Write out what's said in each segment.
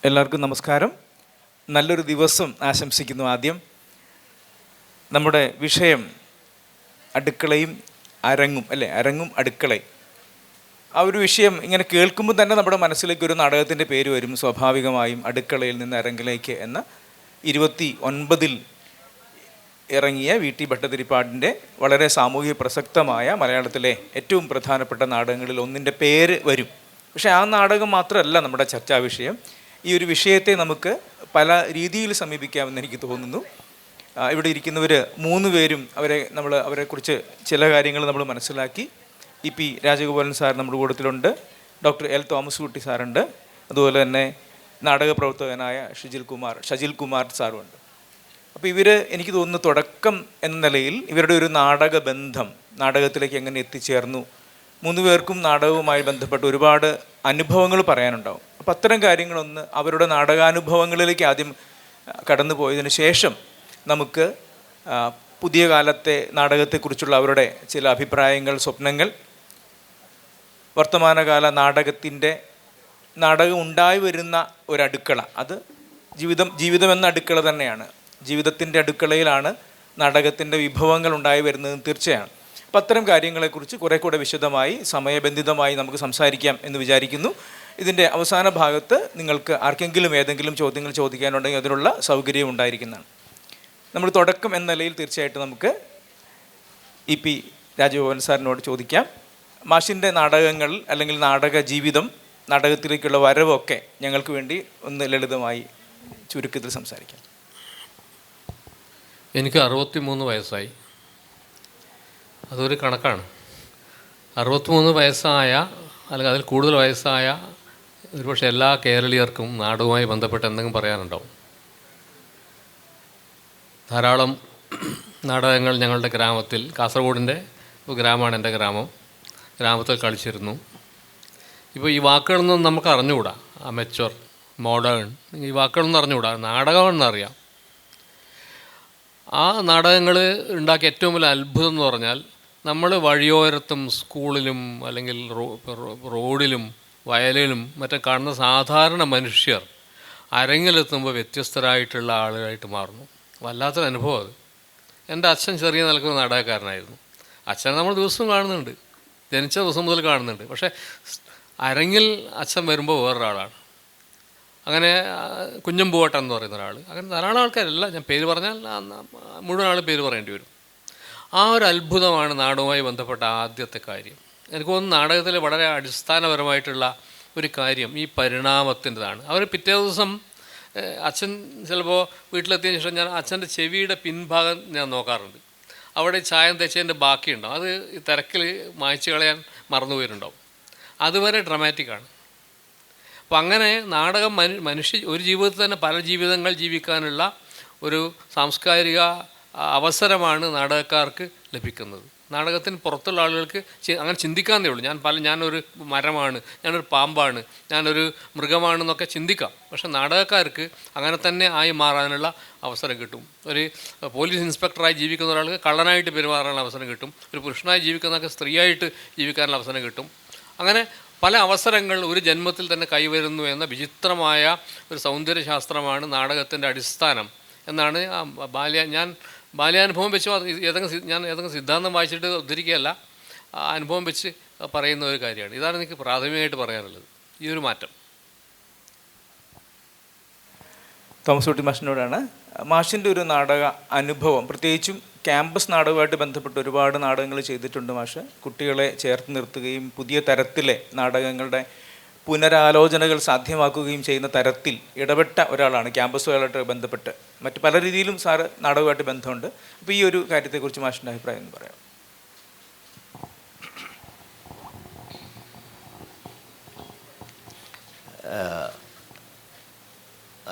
എല്ലാവർക്കും നമസ്കാരം. നല്ലൊരു ദിവസം ആശംസിക്കുന്നു. ആദ്യം നമ്മുടെ വിഷയം അടുക്കളയും അരങ്ങും അല്ലേ, അരങ്ങും അടുക്കളയും. ആ ഒരു വിഷയം ഇങ്ങനെ കേൾക്കുമ്പോൾ തന്നെ നമ്മുടെ മനസ്സിലേക്ക് ഒരു നാടകത്തിൻ്റെ പേര് വരും സ്വാഭാവികമായും, അടുക്കളയിൽ നിന്ന് അരങ്ങിലേക്ക് എന്ന 29 ഇറങ്ങിയ വി ടി ഭട്ടതിരിപ്പാടിൻ്റെ വളരെ സാമൂഹിക പ്രസക്തമായ മലയാളത്തിലെ ഏറ്റവും പ്രധാനപ്പെട്ട നാടകങ്ങളിൽ ഒന്നിൻ്റെ പേര് വരും. പക്ഷേ ആ നാടകം മാത്രമല്ല നമ്മുടെ ചർച്ചാ വിഷയം. ഈ ഒരു വിഷയത്തെ നമുക്ക് പല രീതിയിൽ സമീപിക്കാമെന്ന് എനിക്ക് തോന്നുന്നു. ഇവിടെ ഇരിക്കുന്നവർ 3 പേരും അവരെക്കുറിച്ച് ചില കാര്യങ്ങൾ നമ്മൾ മനസ്സിലാക്കി. ഇ പി രാജഗോപാലൻ സാർ നമ്മുടെ കൂട്ടത്തിലുണ്ട്, ഡോക്ടർ എൽ തോമസ് കുട്ടി സാറുണ്ട്, അതുപോലെ തന്നെ നാടക പ്രവർത്തകനായ ഷജിൽ കുമാർ സാറുമുണ്ട്. അപ്പോൾ എനിക്ക് തോന്നുന്നു തുടക്കം എന്ന നിലയിൽ ഇവരുടെ ഒരു നാടക ബന്ധം, നാടകത്തിലേക്ക് എങ്ങനെ എത്തിച്ചേർന്നു, 3 പേർക്കും നാടകവുമായി ബന്ധപ്പെട്ട് ഒരുപാട് അനുഭവങ്ങൾ പറയാനുണ്ടാവും. അപ്പം അത്തരം കാര്യങ്ങളൊന്ന് അവരുടെ നാടകാനുഭവങ്ങളിലേക്ക് ആദ്യം കടന്നു പോയതിന് ശേഷം നമുക്ക് പുതിയ കാലത്തെ നാടകത്തെക്കുറിച്ചുള്ള അവരുടെ ചില അഭിപ്രായങ്ങൾ, സ്വപ്നങ്ങൾ, വർത്തമാനകാല നാടകം ഉണ്ടായി വരുന്ന ഒരടുക്കള, അത് ജീവിതം എന്ന അടുക്കള തന്നെയാണ്. ജീവിതത്തിൻ്റെ അടുക്കളയിലാണ് നാടകത്തിൻ്റെ വിഭവങ്ങൾ ഉണ്ടായി വരുന്നതെന്ന് തീർച്ചയാണ്. അപ്പം അത്തരം കാര്യങ്ങളെക്കുറിച്ച് കുറെ കൂടെ വിശദമായി സമയബന്ധിതമായി നമുക്ക് സംസാരിക്കാം എന്ന് വിചാരിക്കുന്നു. ഇതിൻ്റെ അവസാന ഭാഗത്ത് നിങ്ങൾക്ക് ആർക്കെങ്കിലും ഏതെങ്കിലും ചോദ്യങ്ങൾ ചോദിക്കാനുണ്ടെങ്കിൽ അതിനുള്ള സൗകര്യം ഉണ്ടായിരിക്കുന്നതാണ്. നമ്മൾ തുടക്കം എന്ന നിലയിൽ തീർച്ചയായിട്ടും നമുക്ക് ഇ പി രാജഗോപാലൻ സാറിനോട് ചോദിക്കാം. മാഷിൻ്റെ നാടകങ്ങൾ അല്ലെങ്കിൽ നാടക ജീവിതം, നാടകത്തിലേക്കുള്ള വരവൊക്കെ ഞങ്ങൾക്ക് വേണ്ടി ഒന്ന് ലളിതമായി ചുരുക്കത്തിൽ സംസാരിക്കാം. എനിക്ക് 63 വയസ്സായി. അതൊരു കണക്കാണ്. 63 വയസ്സായ അല്ലെങ്കിൽ അതിൽ കൂടുതൽ വയസ്സായ ഒരുപക്ഷെ എല്ലാ കേരളീയർക്കും നാടകവുമായി ബന്ധപ്പെട്ട് എന്തെങ്കിലും പറയാനുണ്ടാവും. ധാരാളം നാടകങ്ങൾ ഞങ്ങളുടെ ഗ്രാമത്തിൽ, കാസർഗോഡിൻ്റെ ഗ്രാമമാണ് എൻ്റെ ഗ്രാമത്തിൽ കളിച്ചിരുന്നു. ഇപ്പോൾ ഈ വാക്കുകളൊന്നും നമുക്ക് അറിഞ്ഞുകൂടാ. അമച്വർ, മോഡേൺ, ഈ വാക്കുകളൊന്നും അറിഞ്ഞുകൂടാ. നാടകമെന്നറിയാം. ആ നാടകങ്ങൾ ഉണ്ടാക്കിയ ഏറ്റവും വലിയ അത്ഭുതം എന്ന് പറഞ്ഞാൽ, നമ്മൾ വഴിയോരത്തും സ്കൂളിലും അല്ലെങ്കിൽ റോഡിലും വയലിലും മറ്റും കാണുന്ന സാധാരണ മനുഷ്യർ അരങ്ങിലെത്തുമ്പോൾ വ്യത്യസ്തരായിട്ടുള്ള ആളുകളായിട്ട് മാറുന്നു. വല്ലാത്തൊരു അനുഭവം അത്. എൻ്റെ അച്ഛൻ ചെറിയ നിലക്കൊരു നാടകക്കാരനായിരുന്നു. അച്ഛനെ നമ്മൾ ദിവസവും കാണുന്നുണ്ട്, ജനിച്ച ദിവസം മുതൽ കാണുന്നുണ്ട്. പക്ഷേ അരങ്ങിൽ അച്ഛൻ വരുമ്പോൾ വേറൊരാളാണ്. അങ്ങനെ കുഞ്ഞമ്പൂവട്ടൻ എന്ന് പറയുന്ന ഒരാൾ, അങ്ങനെ ധാരാളം ആൾക്കാരല്ല, ഞാൻ പേര് പറഞ്ഞാൽ മുഴുവൻ ആൾ പേര് പറയേണ്ടി വരും. ആ ഒരു അത്ഭുതമാണ് നാടകവുമായി ബന്ധപ്പെട്ട ആദ്യത്തെ കാര്യം. എനിക്ക് തോന്നുന്നു നാടകത്തിൽ വളരെ അടിസ്ഥാനപരമായിട്ടുള്ള ഒരു കാര്യം ഈ പരിണാമത്തിൻ്റെതാണ്. അവർ പിറ്റേ ദിവസം അച്ഛൻ ചിലപ്പോൾ വീട്ടിലെത്തിയതിന് ശേഷം ഞാൻ അച്ഛൻ്റെ ചെവിയുടെ പിൻഭാഗം ഞാൻ നോക്കാറുണ്ട്. അവിടെ ചായം തെച്ചതിൻ്റെ ബാക്കിയുണ്ടാവും. അത് ഈ തിരക്കിൽ മായ്ച്ചു കളയാൻ മറന്നുപോയിട്ടുണ്ടാവും. അതുവരെ ഡ്രമാറ്റിക്കാണ്. അപ്പോൾ അങ്ങനെ നാടകം ഒരു ജീവിതത്തിൽ തന്നെ പല ജീവിതങ്ങൾ ജീവിക്കാനുള്ള ഒരു സാംസ്കാരിക അവസരമാണ് നാടകക്കാർക്ക് ലഭിക്കുന്നത്. നാടകത്തിന് പുറത്തുള്ള ആളുകൾക്ക് അങ്ങനെ ചിന്തിക്കാന്നേ ഉള്ളൂ. ഞാനൊരു മരമാണ്, ഞാനൊരു പാമ്പാണ്, ഞാനൊരു മൃഗമാണെന്നൊക്കെ ചിന്തിക്കാം. പക്ഷെ നാടകക്കാർക്ക് അങ്ങനെ തന്നെ ആയി മാറാനുള്ള അവസരം കിട്ടും. ഒരു പോലീസ് ഇൻസ്പെക്ടറായി ജീവിക്കുന്ന ഒരാൾക്ക് കള്ളനായിട്ട് പെരുമാറാനുള്ള അവസരം കിട്ടും. ഒരു പുരുഷനായി ജീവിക്കുന്നതൊക്കെ സ്ത്രീയായിട്ട് ജീവിക്കാനുള്ള അവസരം കിട്ടും. അങ്ങനെ പല അവസരങ്ങൾ ഒരു ജന്മത്തിൽ തന്നെ കൈവരുന്നു എന്ന വിചിത്രമായ ഒരു സൗന്ദര്യശാസ്ത്രമാണ് നാടകത്തിൻ്റെ അടിസ്ഥാനം എന്നാണ് ഞാൻ ബാല്യാനുഭവം വെച്ച് ഞാൻ ഏതെങ്കിലും സിദ്ധാന്തം വായിച്ചിട്ട് ഉദ്ധരിക്കുകയല്ല, അനുഭവം വെച്ച് പറയുന്ന ഒരു കാര്യമാണ്. ഇതാണ് എനിക്ക് പ്രാഥമികമായിട്ട് പറയാനുള്ളത്, ഈ ഒരു മാറ്റം. തോമസ് കുട്ടി മാഷിനോടാണ്. മാഷിൻ്റെ ഒരു നാടക അനുഭവം, പ്രത്യേകിച്ചും ക്യാമ്പസ് നാടകമായിട്ട് ബന്ധപ്പെട്ട് ഒരുപാട് നാടകങ്ങൾ ചെയ്തിട്ടുണ്ട് മാഷ്. കുട്ടികളെ ചേർത്ത് നിർത്തുകയും പുതിയ തരത്തിലെ നാടകങ്ങളുടെ പുനരാലോചനകൾ സാധ്യമാക്കുകയും ചെയ്യുന്ന തരത്തിൽ ഇടപെട്ട ഒരാളാണ് ക്യാമ്പസുകളായിട്ട് ബന്ധപ്പെട്ട്. മറ്റ് പല രീതിയിലും സാറ് നാടകമായിട്ട് ബന്ധമുണ്ട്. അപ്പോൾ ഈ ഒരു കാര്യത്തെക്കുറിച്ച് മാഷിൻ്റെ അഭിപ്രായം എന്ന് പറയാം.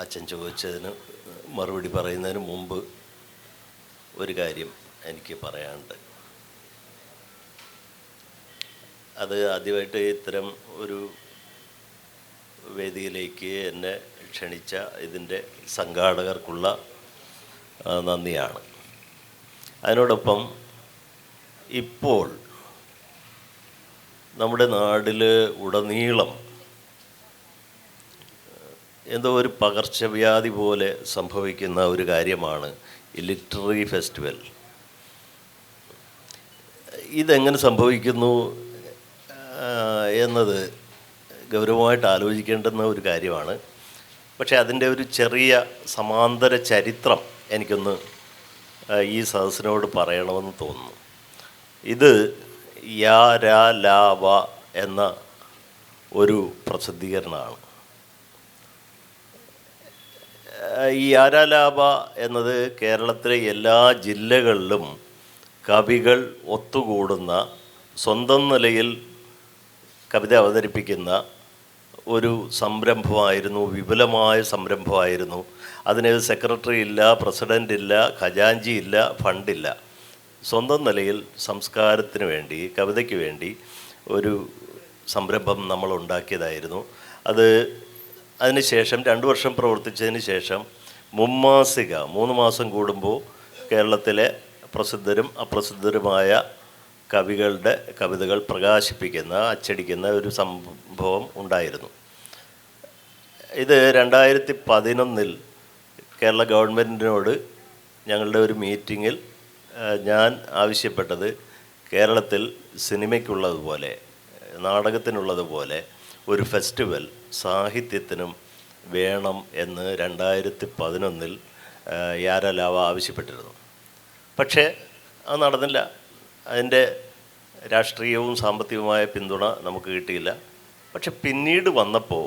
അച്ഛൻ ചോദിച്ചതിന് മറുപടി പറയുന്നതിന് മുമ്പ് ഒരു കാര്യം എനിക്ക് പറയാനുണ്ട്. അത് ആദ്യമായിട്ട് ഇത്തരം ഒരു വേദിയിലേക്ക് എന്നെ ക്ഷണിച്ച ഇതിൻ്റെ സംഘാടകർക്കുള്ള നന്ദിയാണ്. അതിനോടൊപ്പം ഇപ്പോൾ നമ്മുടെ നാട്ടിൽ ഉടനീളം എന്തോ ഒരു പകർച്ചവ്യാധി പോലെ സംഭവിക്കുന്ന ഒരു കാര്യമാണ് ഈ ലിറ്റററി ഫെസ്റ്റിവൽ. ഇതെങ്ങനെ സംഭവിക്കുന്നു എന്നത് ഗൗരവമായിട്ട് ആലോചിക്കേണ്ടുന്ന ഒരു കാര്യമാണ്. പക്ഷേ അതിൻ്റെ ഒരു ചെറിയ സമാന്തര ചരിത്രം എനിക്കൊന്ന് ഈ സദസ്സിനോട് പറയണമെന്ന് തോന്നുന്നു. ഇത് യാ രാ ലാ വ എന്ന ഒരു പ്രസിദ്ധീകരണമാണ്. ഈ യാരാലാപ എന്നത് കേരളത്തിലെ എല്ലാ ജില്ലകളിലും കവികൾ ഒത്തുകൂടുന്ന, സ്വന്തം നിലയിൽ കവിത അവതരിപ്പിക്കുന്ന ഒരു സംരംഭമായിരുന്നു, വിപുലമായ സംരംഭമായിരുന്നു. അതിന് സെക്രട്ടറി ഇല്ല, പ്രസിഡൻ്റ് ഇല്ല, ഖജാൻജി ഇല്ല, ഫണ്ടില്ല. സ്വന്തം നിലയിൽ സംസ്കാരത്തിന് വേണ്ടി, കവിതയ്ക്ക് വേണ്ടി ഒരു സംരംഭം നമ്മൾ ഉണ്ടാക്കിയതായിരുന്നു. അതിനുശേഷം 2 വർഷം പ്രവർത്തിച്ചതിന് ശേഷം മുമ്മാസിക 3 മാസം കൂടുമ്പോൾ കേരളത്തിലെ പ്രസിദ്ധരും അപ്രസിദ്ധരുമായ കവികളുടെ കവിതകൾ പ്രകാശിപ്പിക്കുന്ന, അച്ചടിക്കുന്ന ഒരു സംഭവം ഉണ്ടായിരുന്നു. ഇത് 2011 കേരള ഗവൺമെൻറ്റിനോട് ഞങ്ങളുടെ ഒരു മീറ്റിങ്ങിൽ ഞാൻ ആവശ്യപ്പെട്ടത്, കേരളത്തിൽ സിനിമയ്ക്കുള്ളതുപോലെ നാടകത്തിനുള്ളതുപോലെ ഒരു ഫെസ്റ്റിവൽ സാഹിത്യത്തിനും വേണം എന്ന് 2011 യാരാലാവ ആവശ്യപ്പെട്ടിരുന്നു. പക്ഷേ അത് നടന്നില്ല. അതിൻ്റെ രാഷ്ട്രീയവും സാമ്പത്തികവുമായ പിന്തുണ നമുക്ക് കിട്ടിയില്ല. പക്ഷെ പിന്നീട് വന്നപ്പോൾ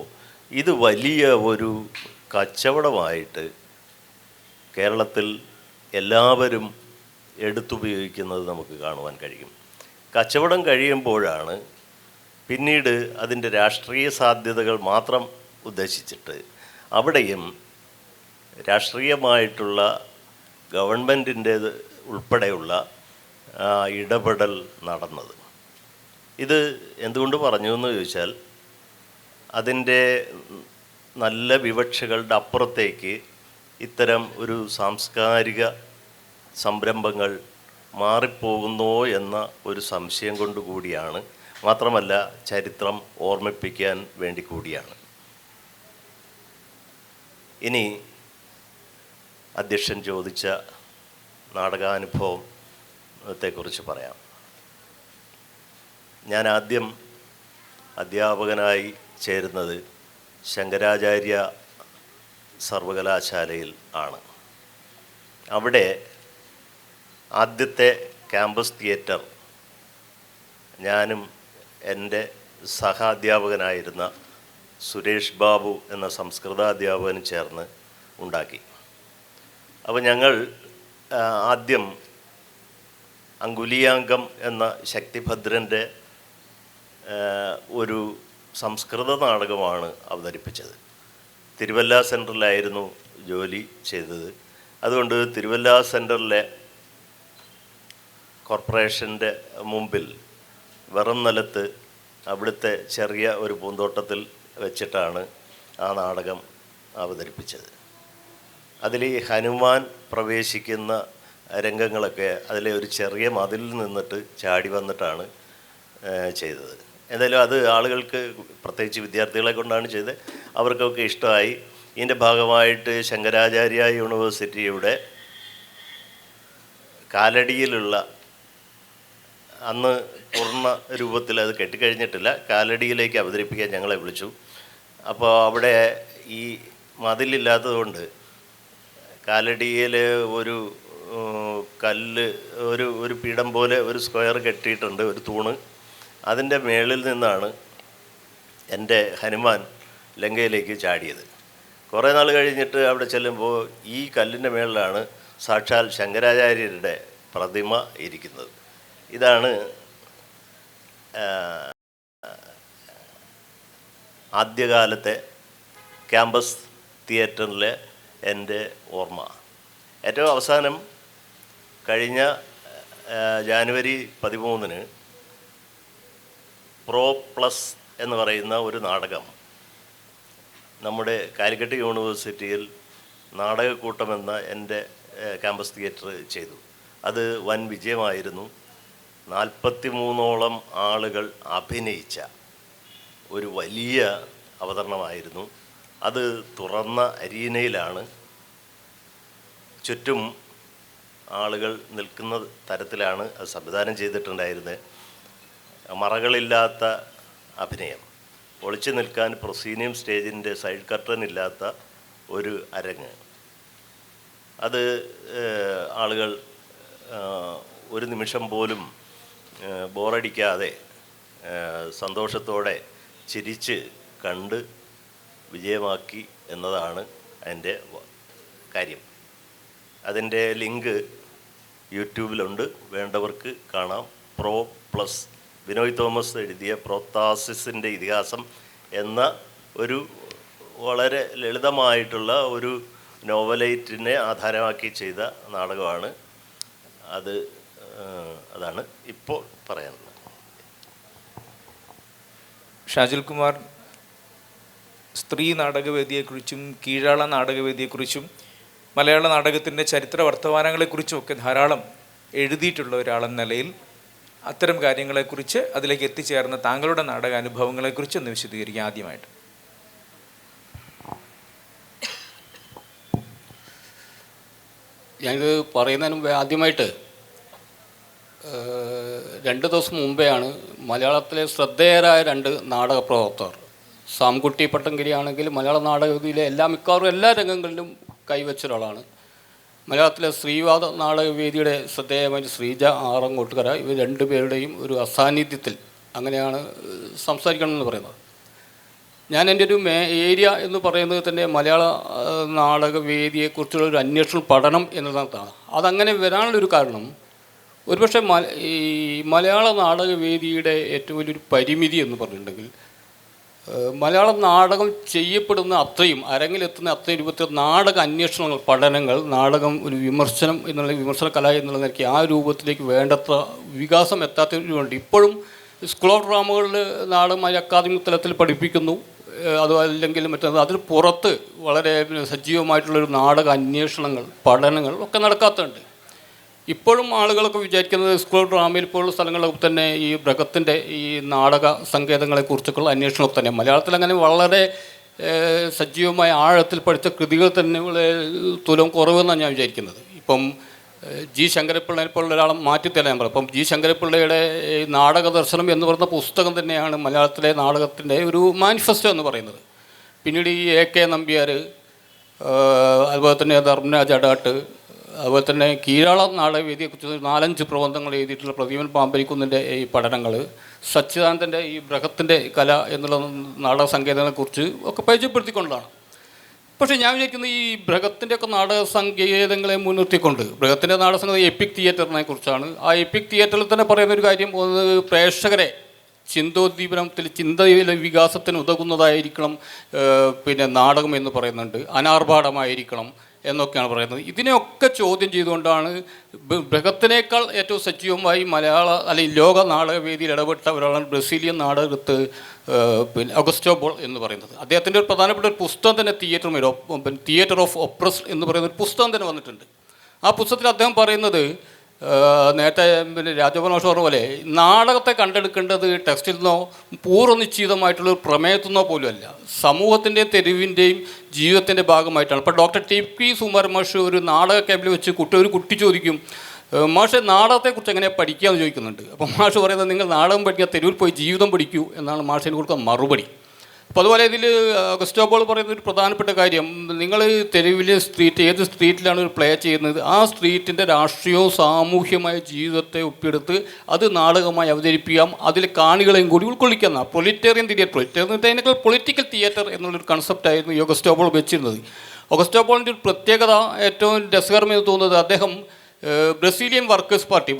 ഇത് വലിയ ഒരു കച്ചവടമായിട്ട് കേരളത്തിൽ എല്ലാവരും എടുത്തുപയോഗിക്കുന്നത് നമുക്ക് കാണുവാൻ കഴിയും. കച്ചവടം കഴിയുമ്പോഴാണ് പിന്നീട് അതിൻ്റെ രാഷ്ട്രീയ സാധ്യതകൾ മാത്രം ഉദ്ദേശിച്ചിട്ട് അവിടെയും രാഷ്ട്രീയമായിട്ടുള്ള ഗവൺമെൻറ്റിൻ്റേത് ഉൾപ്പെടെയുള്ള ഇടപെടൽ നടന്നത്. ഇത് എന്തുകൊണ്ട് പറഞ്ഞു എന്ന് ചോദിച്ചാൽ, അതിൻ്റെ നല്ല വിവക്ഷകളുടെ അപ്പുറത്തേക്ക് ഇത്തരം ഒരു സാംസ്കാരിക സംരംഭങ്ങൾ മാറിപ്പോകുന്നോ എന്ന ഒരു സംശയം കൊണ്ട് കൂടിയാണ്. മാത്രമല്ല ചരിത്രം ഓർമ്മിപ്പിക്കാൻ വേണ്ടി കൂടിയാണ്. ഇനി അധ്യക്ഷൻ ചോദിച്ച നാടകാനുഭവത്തെക്കുറിച്ച് പറയാം. ഞാൻ ആദ്യം അധ്യാപകനായി ചേരുന്നത് ശങ്കരാചാര്യ സർവകലാശാലയിൽ ആണ്. അവിടെ ആദ്യത്തെ ക്യാമ്പസ് തിയേറ്റർ ഞാനും എൻ്റെ സഹാധ്യാപകനായിരുന്ന സുരേഷ് ബാബു എന്ന സംസ്കൃതാധ്യാപകനും ചേർന്ന് ഉണ്ടാക്കി. അപ്പോൾ ഞങ്ങൾ ആദ്യം അങ്കുലിയാങ്കം എന്ന ശക്തിഭദ്രൻ്റെ ഒരു സംസ്കൃത നാടകമാണ് അവതരിപ്പിച്ചത്. തിരുവല്ല സെൻറ്ററിലായിരുന്നു ജോലി ചെയ്തത്. അതുകൊണ്ട് തിരുവല്ല സെൻറ്ററിലെ കോർപ്പറേഷൻ്റെ മുമ്പിൽ വെറും നിലത്ത് അവിടുത്തെ ചെറിയ ഒരു പൂന്തോട്ടത്തിൽ വെച്ചിട്ടാണ് ആ നാടകം അവതരിപ്പിച്ചത്. അതിൽ ഈ ഹനുമാൻ പ്രവേശിക്കുന്ന രംഗങ്ങളൊക്കെ അതിലെ ഒരു ചെറിയ മതിലിൽ നിന്നിട്ട് ചാടി വന്നിട്ടാണ് ചെയ്തത്. എന്തായാലും അത് ആളുകൾക്ക്, പ്രത്യേകിച്ച് വിദ്യാർത്ഥികളെ കൊണ്ടാണ് ചെയ്തത്, അവർക്കൊക്കെ ഇഷ്ടമായി. ഇതിൻ്റെ ഭാഗമായിട്ട് ശങ്കരാചാര്യ യൂണിവേഴ്സിറ്റിയുടെ കാലടിയിലുള്ള, അന്ന് പൂർണ്ണ രൂപത്തിൽ അത് കെട്ടിക്കഴിഞ്ഞിട്ടില്ല, കാലടിയിലേക്ക് അവതരിപ്പിക്കാൻ ഞങ്ങളെ വിളിച്ചു. അപ്പോൾ അവിടെ ഈ മതിലില്ലാത്തതുകൊണ്ട് കാലടിയിൽ ഒരു കല്ല്, ഒരു പീഠം പോലെ ഒരു സ്ക്വയർ കെട്ടിയിട്ടുണ്ട്, ഒരു തൂണ്. അതിൻ്റെ മേളിൽ നിന്നാണ് എൻ്റെ ഹനുമാൻ ലങ്കയിലേക്ക് ചാടിയത്. കുറേ നാൾ കഴിഞ്ഞിട്ട് അവിടെ ചെല്ലുമ്പോൾ ഈ കല്ലിൻ്റെ മേളിലാണ് സാക്ഷാൽ ശങ്കരാചാര്യരുടെ പ്രതിമ ഇരിക്കുന്നത്. ഇതാണ് ആദ്യകാലത്തെ ക്യാമ്പസ് തിയേറ്ററിലെ എൻ്റെ ഓർമ്മ. ഏറ്റവും അവസാനം കഴിഞ്ഞ ജാനുവരി 13 പ്രോ പ്ലസ് എന്ന് പറയുന്ന ഒരു നാടകം നമ്മുടെ കാലിക്കറ്റ് യൂണിവേഴ്സിറ്റിയിൽ നാടകക്കൂട്ടമെന്ന എൻ്റെ ക്യാമ്പസ് തിയേറ്റർ ചെയ്തു. അത് വൻ വിജയമായിരുന്നു. 43ഓളം ആളുകൾ അഭിനയിച്ച ഒരു വലിയ അവതരണമായിരുന്നു. അത് തുറന്ന അരീനയിലാണ്. ചുറ്റും ആളുകൾ നിൽക്കുന്ന തരത്തിലാണ് അത് സംവിധാനം ചെയ്തിട്ടുണ്ടായിരുന്നത്. മറകളില്ലാത്ത അഭിനയം, ഒളിച്ചു നിൽക്കാൻ പ്രൊസീനിയം സ്റ്റേജിൻ്റെ സൈഡ് കർട്ടൻ ഇല്ലാത്ത ഒരു അരങ്ങ്. അത് ആളുകൾ ഒരു നിമിഷം പോലും ബോറടിക്കാതെ സന്തോഷത്തോടെ ചിരിച്ച് കണ്ട് വിജയമാക്കി എന്നതാണ് അതിൻ്റെ കാര്യം. അതിൻ്റെ ലിങ്ക് യൂട്യൂബിലുണ്ട്, വേണ്ടവർക്ക് കാണാം. PRO+ ബിനോയ് തോമസ് എഴുതിയ പ്രോത്താസിസിൻ്റെ ഇതിഹാസം എന്ന ഒരു വളരെ ലളിതമായിട്ടുള്ള ഒരു നോവലൈറ്റിനെ ആധാരമാക്കി ചെയ്ത നാടകമാണ് അത്. അതാണ് ഇപ്പോൾ പറയാനുള്ളത്. ഷാജിൽ കുമാർ സ്ത്രീ നാടകവേദിയെക്കുറിച്ചും കീഴാള നാടകവേദിയെക്കുറിച്ചും മലയാള നാടകത്തിൻ്റെ ചരിത്ര വർത്തമാനങ്ങളെക്കുറിച്ചും ഒക്കെ ധാരാളം എഴുതിയിട്ടുള്ള ഒരാളെന്ന നിലയിൽ അത്തരം കാര്യങ്ങളെക്കുറിച്ച് അതിലേക്ക് എത്തിച്ചേർന്ന താങ്കളുടെ നാടക അനുഭവങ്ങളെക്കുറിച്ച് ഒന്ന് വിശദീകരിക്കാം ആദ്യമായിട്ട്. ഞാനിത് പറയുന്നതിന് മുമ്പേ ആദ്യമായിട്ട് 2 ദിവസം മുമ്പെയാണ് മലയാളത്തിലെ ശ്രദ്ധേയരായ 2 നാടക പ്രവർത്തകർ, സാംകുട്ടി പട്ടംകിരി ആണെങ്കിൽ മലയാള നാടകവേദിയിലെ മിക്കവാറും എല്ലാ രംഗങ്ങളിലും കൈവച്ച ഒരാളാണ്. മലയാളത്തിലെ സ്ത്രീവാദ നാടകവേദിയുടെ ശ്രദ്ധേയമായ ശ്രീജ ആറങ്ങോട്ടുകര, ഇവർ 2 പേരുടെയും ഒരു അസാന്നിധ്യത്തിൽ അങ്ങനെയാണ് സംസാരിക്കണമെന്ന് പറയുന്നത്. ഞാൻ എൻ്റെ ഒരു ഏരിയ എന്ന് പറയുന്നത് തന്നെ മലയാള നാടകവേദിയെക്കുറിച്ചുള്ള ഒരു അന്വേഷണ പഠനം എന്നതാണ്. അതങ്ങനെ വരാനുള്ളൊരു കാരണം ഒരുപക്ഷെ ഈ മലയാള നാടകവേദിയുടെ ഏറ്റവും വലിയൊരു പരിമിതി എന്ന് പറഞ്ഞിട്ടുണ്ടെങ്കിൽ മലയാള നാടകം ചെയ്യപ്പെടുന്ന അത്രയും അരങ്ങിലെത്തുന്ന അത്രയും രൂപത്തിൽ നാടക അന്വേഷണങ്ങൾ, പഠനങ്ങൾ, നാടകം ഒരു വിമർശനം എന്നുള്ള വിമർശന കല എന്നുള്ള നിലയ്ക്ക് ആ രൂപത്തിലേക്ക് വേണ്ടത്ര വികാസം എത്താത്തതുകൊണ്ട് ഇപ്പോഴും സ്കൂൾ ഓഫ് ഡ്രാമകളിൽ നാടകമായി അക്കാദമിക് തലത്തിൽ പഠിപ്പിക്കുന്നു. അതല്ലെങ്കിൽ മറ്റേത് അതിന് പുറത്ത് വളരെ സജീവമായിട്ടുള്ളൊരു നാടക അന്വേഷണങ്ങൾ, പഠനങ്ങൾ ഒക്കെ നടക്കാത്തതുണ്ട്. ഇപ്പോഴും ആളുകളൊക്കെ വിചാരിക്കുന്നത് സ്കൂൾ ഡ്രാമയിൽ പോലുള്ള സ്ഥലങ്ങളിലൊക്കെ തന്നെ ഈ ബൃഹത്തിൻ്റെ ഈ നാടക സങ്കേതങ്ങളെക്കുറിച്ചൊക്കെയുള്ള അന്വേഷണമൊക്കെ തന്നെ മലയാളത്തിൽ അങ്ങനെ വളരെ സജീവമായ ആഴത്തിൽ പഠിച്ച കൃതികൾ തന്നെ തുലം കുറവെന്നാണ് ഞാൻ വിചാരിക്കുന്നത്. ഇപ്പം ജി ശങ്കരപ്പിള്ളയെ പോലുള്ള ഒരാളെ മാറ്റിത്തരാൻ ഞാൻ പറയും. അപ്പം ജി ശങ്കരപ്പിള്ളയുടെ നാടക ദർശനം എന്ന് പറയുന്ന പുസ്തകം തന്നെയാണ് മലയാളത്തിലെ നാടകത്തിൻ്റെ ഒരു മാനിഫെസ്റ്റോ എന്ന് പറയുന്നത്. പിന്നീട് ഈ AK നമ്പ്യാർ, അതുപോലെ തന്നെ ധർമ്മരാജ് അടാട്ട്, അതുപോലെ തന്നെ കീഴാള നാടകവേദിയെക്കുറിച്ച് 4-5 പ്രബന്ധങ്ങൾ എഴുതിയിട്ടുള്ള പ്രദീപൻ പാമ്പരിക്കുന്നിൻ്റെ ഈ പഠനങ്ങൾ, സച്ചിദാനന്ദൻ്റെ ഈ ബൃഹത്തിൻ്റെ കല എന്നുള്ള നാടക സങ്കേതങ്ങളെക്കുറിച്ച് ഒക്കെ പരിചയപ്പെടുത്തിക്കൊണ്ടാണ്. പക്ഷേ ഞാൻ വിചാരിക്കുന്നത് ഈ ബൃഹത്തിൻ്റെയൊക്കെ നാടക സങ്കേതങ്ങളെ മുൻനിർത്തിക്കൊണ്ട് ബൃഹത്തിൻ്റെ നാടക സംഗീതം എപ്പിക് തിയേറ്ററിനെ കുറിച്ചാണ്. ആ എപ്പിക് തിയേറ്ററിൽ തന്നെ പറയുന്നൊരു കാര്യം, ഒന്ന് പ്രേക്ഷകരെ ചിന്തോദ്ദീപനത്തിൽ ചിന്തയിലെ വികാസത്തിന് ഉതകുന്നതായിരിക്കണം പിന്നെ നാടകം എന്ന് പറയുന്നുണ്ട്, അനാർഭാടമായിരിക്കണം എന്നൊക്കെയാണ് പറയുന്നത്. ഇതിനെയൊക്കെ ചോദ്യം ചെയ്തുകൊണ്ടാണ് ബൃഹത്തിനേക്കാൾ ഏറ്റവും സജീവമായി മലയാള അല്ലെങ്കിൽ ലോക നാടകവേദിയിൽ ഇടപെട്ട ഒരാളാണ് ബ്രസീലിയൻ നാടകത്ത് പിന്നെ അഗസ്റ്റോ ബോൾ എന്ന് പറയുന്നത്. അദ്ദേഹത്തിൻ്റെ ഒരു പ്രധാനപ്പെട്ട ഒരു പുസ്തകം തന്നെ തിയേറ്റർ ഓഫ് ഒപ്രസ് എന്ന് പറയുന്ന ഒരു പുസ്തകം തന്നെ വന്നിട്ടുണ്ട്. ആ പുസ്തകത്തിൽ അദ്ദേഹം പറയുന്നത് നേരത്തെ പിന്നെ രാജഭവനോഷ് പറഞ്ഞ പോലെ നാടകത്തെ കണ്ടെടുക്കേണ്ടത് ടെക്സ്റ്റിൽ നിന്നോ പൂർവ്വനിശ്ചിതമായിട്ടുള്ള പ്രമേയത്തിൽ നിന്നോ പോലും അല്ല, സമൂഹത്തിൻ്റെയും തെരുവിൻ്റെയും ജീവിതത്തിൻ്റെ ഭാഗമായിട്ടാണ്. ഇപ്പോൾ ഡോക്ടർ TP സുകുമാരൻ മാഷ് ഒരു നാടക ക്യാമ്പിൽ വെച്ച് ഒരു കുട്ടി ചോദിക്കും, മാഷെ നാടകത്തെക്കുറിച്ച് എങ്ങനെയാണ് പഠിക്കുകയെന്ന് ചോദിക്കുന്നുണ്ട്. അപ്പോൾ മാഷ് പറയുന്നത്, നിങ്ങൾ നാടകം പഠിക്കുക, തെരുവിൽ പോയി ജീവിതം പഠിക്കൂ എന്നാണ് മാഷിന് കൊടുക്കുന്ന മറുപടി. അപ്പോൾ അതുപോലെ ഇതിൽ അഗസ്റ്റോ ബോൾ പറയുന്ന ഒരു പ്രധാനപ്പെട്ട കാര്യം, നിങ്ങൾ തെരുവിലെ ഏത് സ്ട്രീറ്റിലാണ് ഒരു പ്ലേ ചെയ്യുന്നത്, ആ സ്ട്രീറ്റിൻ്റെ രാഷ്ട്രീയവും സാമൂഹ്യമായ ജീവിതത്തെ ഒപ്പിയെടുത്ത് അത് നാടകമായി അവതരിപ്പിക്കാം, അതിൽ കാണികളെയും കൂടി ഉൾക്കൊള്ളിക്കുന്ന പൊളിറ്റേറിയൻ തിയേറ്റർ, പൊളിറ്റിക്കൽ തിയേറ്റർ എന്നുള്ളൊരു കൺസെപ്റ്റായിരുന്നു അഗസ്റ്റോ ബോൾ വെച്ചിരുന്നത്. അഗസ്റ്റോ ബോളിൻ്റെ ഒരു പ്രത്യേകത ഏറ്റവും രസകരമെന്ന് തോന്നുന്നത്, അദ്ദേഹം ബ്രസീലിയൻ വർക്കേഴ്സ് പാർട്ടി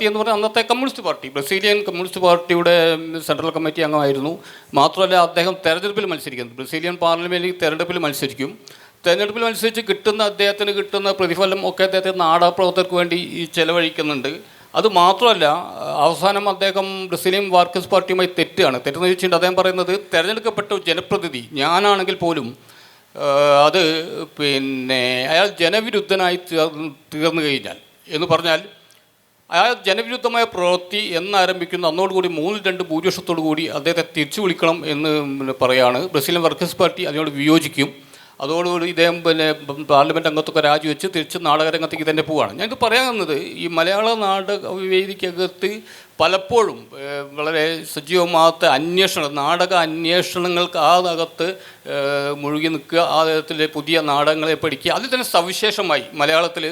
എന്ന് പറഞ്ഞാൽ അന്നത്തെ ബ്രസീലിയൻ കമ്മ്യൂണിസ്റ്റ് പാർട്ടിയുടെ സെൻട്രൽ കമ്മിറ്റി അംഗമായിരുന്നു. മാത്രമല്ല അദ്ദേഹം തെരഞ്ഞെടുപ്പിൽ മത്സരിക്കുന്നു, ബ്രസീലിയൻ പാർലമെൻറ്റിൽ തെരഞ്ഞെടുപ്പിൽ മത്സരിക്കും. തെരഞ്ഞെടുപ്പിൽ മത്സരിച്ച് അദ്ദേഹത്തിന് കിട്ടുന്ന പ്രതിഫലം ഒക്കെ അദ്ദേഹത്തിന് നാടകപ്രവർത്തകർക്ക് വേണ്ടി ചെലവഴിക്കുന്നുണ്ട്. അതുമാത്രമല്ല അവസാനം അദ്ദേഹം ബ്രസീലിയൻ വർക്കേഴ്സ് പാർട്ടിയുമായി തെറ്റെന്ന് ചോദിച്ചിട്ടുണ്ട്. അദ്ദേഹം പറയുന്നത്, തിരഞ്ഞെടുക്കപ്പെട്ട ജനപ്രതിനിധി ഞാനാണെങ്കിൽ പോലും അത് പിന്നെ അയാൾ ജനവിരുദ്ധനായി തീർന്നു കഴിഞ്ഞാൽ എന്ന് പറഞ്ഞാൽ ആ ജനവിരുദ്ധമായ പ്രവൃത്തി എന്നാരംഭിക്കുന്ന അന്നോടുകൂടി 3-2 ഭൂരിപക്ഷത്തോടു കൂടി അദ്ദേഹത്തെ തിരിച്ചു വിളിക്കണം എന്ന് പറയാണ്. ബ്രസീലിയൻ വർക്കേഴ്സ് പാർട്ടി അതിനോട് വിയോജിക്കും. അതോടുകൂടി ഇദ്ദേഹം പാർലമെൻറ്റ് അംഗത്തൊക്കെ രാജിവെച്ച് തിരിച്ച് നാടകരംഗത്തേക്ക് തന്നെ പോവുകയാണ്. ഞാനിത് പറയാൻ വന്നത് ഈ മലയാള നാടക വേദിക്കകത്ത് പലപ്പോഴും വളരെ സജീവമാകാത്ത നാടക അന്വേഷണങ്ങൾക്ക് അകത്ത് മുഴുകി നിൽക്കുക, ആ തരത്തിലെ പുതിയ നാടകങ്ങളെ പഠിക്കുക. അതിൽ തന്നെ സവിശേഷമായി മലയാളത്തിൽ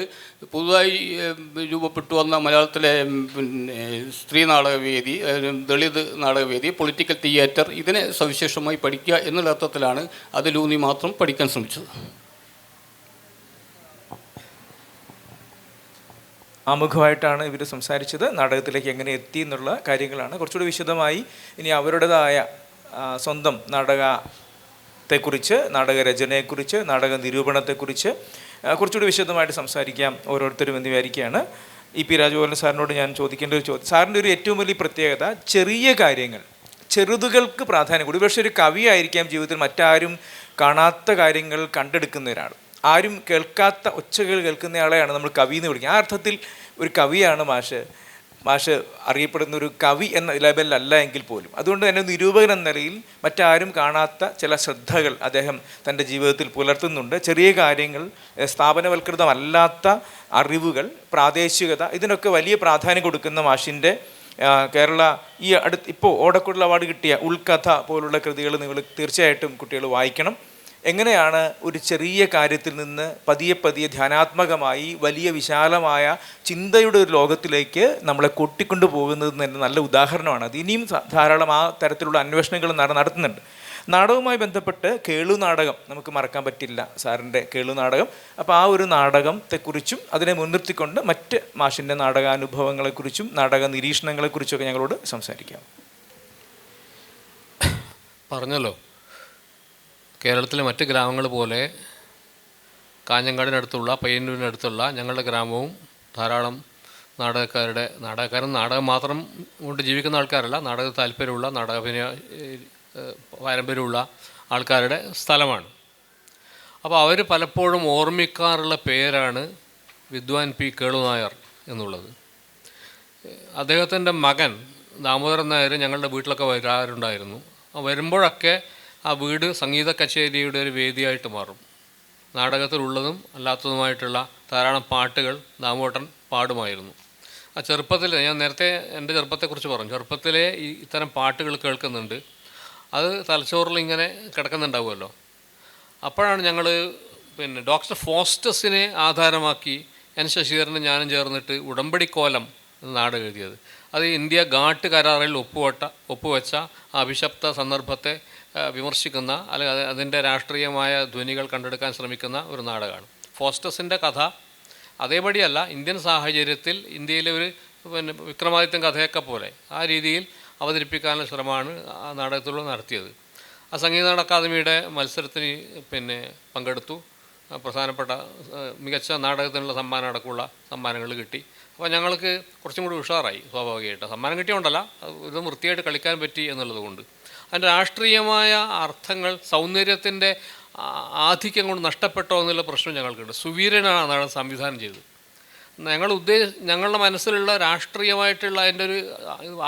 പുതുതായി രൂപപ്പെട്ടു വന്ന മലയാളത്തിലെ സ്ത്രീ നാടകവേദി, ദളിത് നാടകവേദി, പൊളിറ്റിക്കൽ തിയേറ്റർ, ഇതിനെ സവിശേഷമായി പഠിക്കുക എന്നുള്ള അർത്ഥത്തിലാണ് അതിലൂന്നി മാത്രം പഠിക്കാൻ ശ്രമിച്ചത്. ആമുഖമായിട്ടാണ് ഇവർ സംസാരിച്ചത്. നാടകത്തിലേക്ക് എങ്ങനെ എത്തി എന്നുള്ള കാര്യങ്ങളാണ്. കുറച്ചുകൂടി വിശദമായി ഇനി അവരുടേതായ സ്വന്തം നാടകത്തെക്കുറിച്ച്, നാടകരചനയെക്കുറിച്ച്, നാടക നിരൂപണത്തെക്കുറിച്ച് കുറച്ചുകൂടി വിശദമായിട്ട് സംസാരിക്കാം ഓരോരുത്തരും എന്ന് വിചാരിക്കുകയാണ്. ഇ പി രാജഗോപാലൻ സാറിനോട് ഞാൻ ചോദിക്കേണ്ട ഒരു ചോദ്യം, സാറിൻ്റെ ഒരു ഏറ്റവും വലിയ പ്രത്യേകത ചെറിയ കാര്യങ്ങൾ, ചെറുതുകൾക്ക് പ്രാധാന്യം കൂടി. പക്ഷേ ഒരു കവിയായിരിക്കാം ജീവിതത്തിൽ മറ്റാരും കാണാത്ത കാര്യങ്ങൾ കണ്ടെടുക്കുന്നവരാണ്. ആരും കേൾക്കാത്ത ഒച്ചകൾ കേൾക്കുന്നയാളെയാണ് നമ്മൾ കവി എന്ന് വിളിക്കുക. ആ അർത്ഥത്തിൽ ഒരു കവിയാണ് മാഷ് അറിയപ്പെടുന്ന ഒരു കവി എന്ന ലെവലിലല്ല എങ്കിൽ പോലും. അതുകൊണ്ട് തന്നെ നിരൂപകൻ എന്ന നിലയിൽ മറ്റാരും കാണാത്ത ചില ശ്രദ്ധകൾ അദ്ദേഹം തൻ്റെ ജീവിതത്തിൽ പുലർത്തുന്നുണ്ട്. ചെറിയ കാര്യങ്ങൾ, സ്ഥാപനവൽകൃതമല്ലാത്ത അറിവുകൾ, പ്രാദേശികത, ഇതിനൊക്കെ വലിയ പ്രാധാന്യം കൊടുക്കുന്ന മാഷിൻ്റെ കേരള ഇപ്പോൾ ഓടക്കുഴൽ അവാർഡ് കിട്ടിയ ഉൾക്കഥ പോലുള്ള കൃതികൾ നിങ്ങൾ തീർച്ചയായിട്ടും കുട്ടികൾ വായിക്കണം. എങ്ങനെയാണ് ഒരു ചെറിയ കാര്യത്തിൽ നിന്ന് പതിയെ പതിയെ ധ്യാനാത്മകമായി വലിയ വിശാലമായ ചിന്തയുടെ ഒരു ലോകത്തിലേക്ക് നമ്മളെ കൊട്ടിക്കൊണ്ടു പോകുന്നതെന്ന് തന്നെ നല്ല ഉദാഹരണമാണ്. അത് ഇനിയും ധാരാളം ആ തരത്തിലുള്ള അന്വേഷണങ്ങൾ നടത്തുന്നുണ്ട്. നാടകവുമായി ബന്ധപ്പെട്ട് കേളു നാടകം നമുക്ക് മറക്കാൻ പറ്റില്ല, സാറിൻ്റെ കേളു നാടകം. അപ്പോൾ ആ ഒരു നാടകത്തെക്കുറിച്ചും അതിനെ മുൻനിർത്തിക്കൊണ്ട് മറ്റ് മാഷിൻ്റെ നാടകാനുഭവങ്ങളെക്കുറിച്ചും നാടക നിരീക്ഷണങ്ങളെക്കുറിച്ചൊക്കെ ഞങ്ങളോട് സംസാരിക്കാം. പറഞ്ഞല്ലോ, കേരളത്തിലെ മറ്റ് ഗ്രാമങ്ങൾ പോലെ കാഞ്ഞങ്ങാടിനടുത്തുള്ള പയ്യന്നൂരിനടുത്തുള്ള ഞങ്ങളുടെ ഗ്രാമവും ധാരാളം നാടകക്കാരും നാടകം മാത്രം കൊണ്ട് ജീവിക്കുന്ന ആൾക്കാരല്ല, നാടക താല്പര്യമുള്ള, നാടകാഭിനയ പാരമ്പര്യമുള്ള ആൾക്കാരുടെ സ്ഥലമാണ്. അപ്പോൾ അവർ പലപ്പോഴും ഓർമ്മിക്കാറുള്ള പേരാണ് വിദ്വാൻ പി കേളു നായർ എന്നുള്ളത്. അദ്ദേഹത്തിൻ്റെ മകൻ ദാമോദരൻ നായർ ഞങ്ങളുടെ വീട്ടിലൊക്കെ വരാറുണ്ടായിരുന്നു. വരുമ്പോഴൊക്കെ ആ വീട് സംഗീത കച്ചേരിയുടെ ഒരു വേദിയായിട്ട് മാറും. നാടകത്തിലുള്ളതും അല്ലാത്തതുമായിട്ടുള്ള ധാരാളം പാട്ടുകൾ ദാമോദരൻ പാടുമായിരുന്നു. ആ ചെറുപ്പത്തിൽ, ഞാൻ നേരത്തെ എൻ്റെ ചെറുപ്പത്തെക്കുറിച്ച് പറഞ്ഞു, ചെറുപ്പത്തിലെ ഇത്തരം പാട്ടുകൾ കേൾക്കുന്നുണ്ട്, അത് തലച്ചോറിൽ ഇങ്ങനെ കിടക്കുന്നുണ്ടാവുമല്ലോ. അപ്പോഴാണ് ഞങ്ങൾ ഡോക്ടർ ഫോസ്റ്റസിനെ ആധാരമാക്കി എൻ ശശിധരനും ഞാനും ചേർന്നിട്ട് ഉടമ്പടിക്കോലം എന്ന നാടകം എഴുതിയത്. അത് ഇന്ത്യ ഘാട്ട് കരാറിൽ ഒപ്പുവെച്ച അഭിശപ്ത സന്ദർഭത്തെ വിമർശിക്കുന്ന, അല്ലെങ്കിൽ അതിൻ്റെ രാഷ്ട്രീയമായ ധ്വനികൾ കണ്ടെടുക്കാൻ ശ്രമിക്കുന്ന ഒരു നാടകമാണ്. ഫോസ്റ്റസിൻ്റെ കഥ അതേപടിയല്ല, ഇന്ത്യൻ സാഹചര്യത്തിൽ ഇന്ത്യയിലെ ഒരു വിക്രമാദിത്യൻ കഥയൊക്കെ പോലെ ആ രീതിയിൽ അവതരിപ്പിക്കാനുള്ള ശ്രമമാണ് ആ നാടകത്തിലൂടെ നടത്തിയത്. ആ സംഗീത നാടക അക്കാദമിയുടെ മത്സരത്തിന് പങ്കെടുത്തു. പ്രധാനപ്പെട്ട മികച്ച നാടകത്തിനുള്ള സമ്മാനം അടക്കമുള്ള സമ്മാനങ്ങൾ കിട്ടി. അപ്പോൾ ഞങ്ങൾക്ക് കുറച്ചും കൂടി ഉഷാറായി. സ്വാഭാവികമായിട്ട് സമ്മാനം കിട്ടിയോണ്ടല്ല, ഇത് വൃത്തിയായിട്ട് കളിക്കാൻ പറ്റി എന്നുള്ളത് കൊണ്ട്. അതിൻ്റെ രാഷ്ട്രീയമായ അർത്ഥങ്ങൾ, സൗന്ദര്യത്തിൻ്റെ ആധിക്യം കൊണ്ട് നഷ്ടപ്പെട്ടോ എന്നുള്ള പ്രശ്നം ഞങ്ങൾക്കുണ്ട്. സുവീരനാണ് നാടകം സംവിധാനം ചെയ്തത്. ഞങ്ങളുടെ മനസ്സിലുള്ള രാഷ്ട്രീയമായിട്ടുള്ള അതിൻ്റെ ഒരു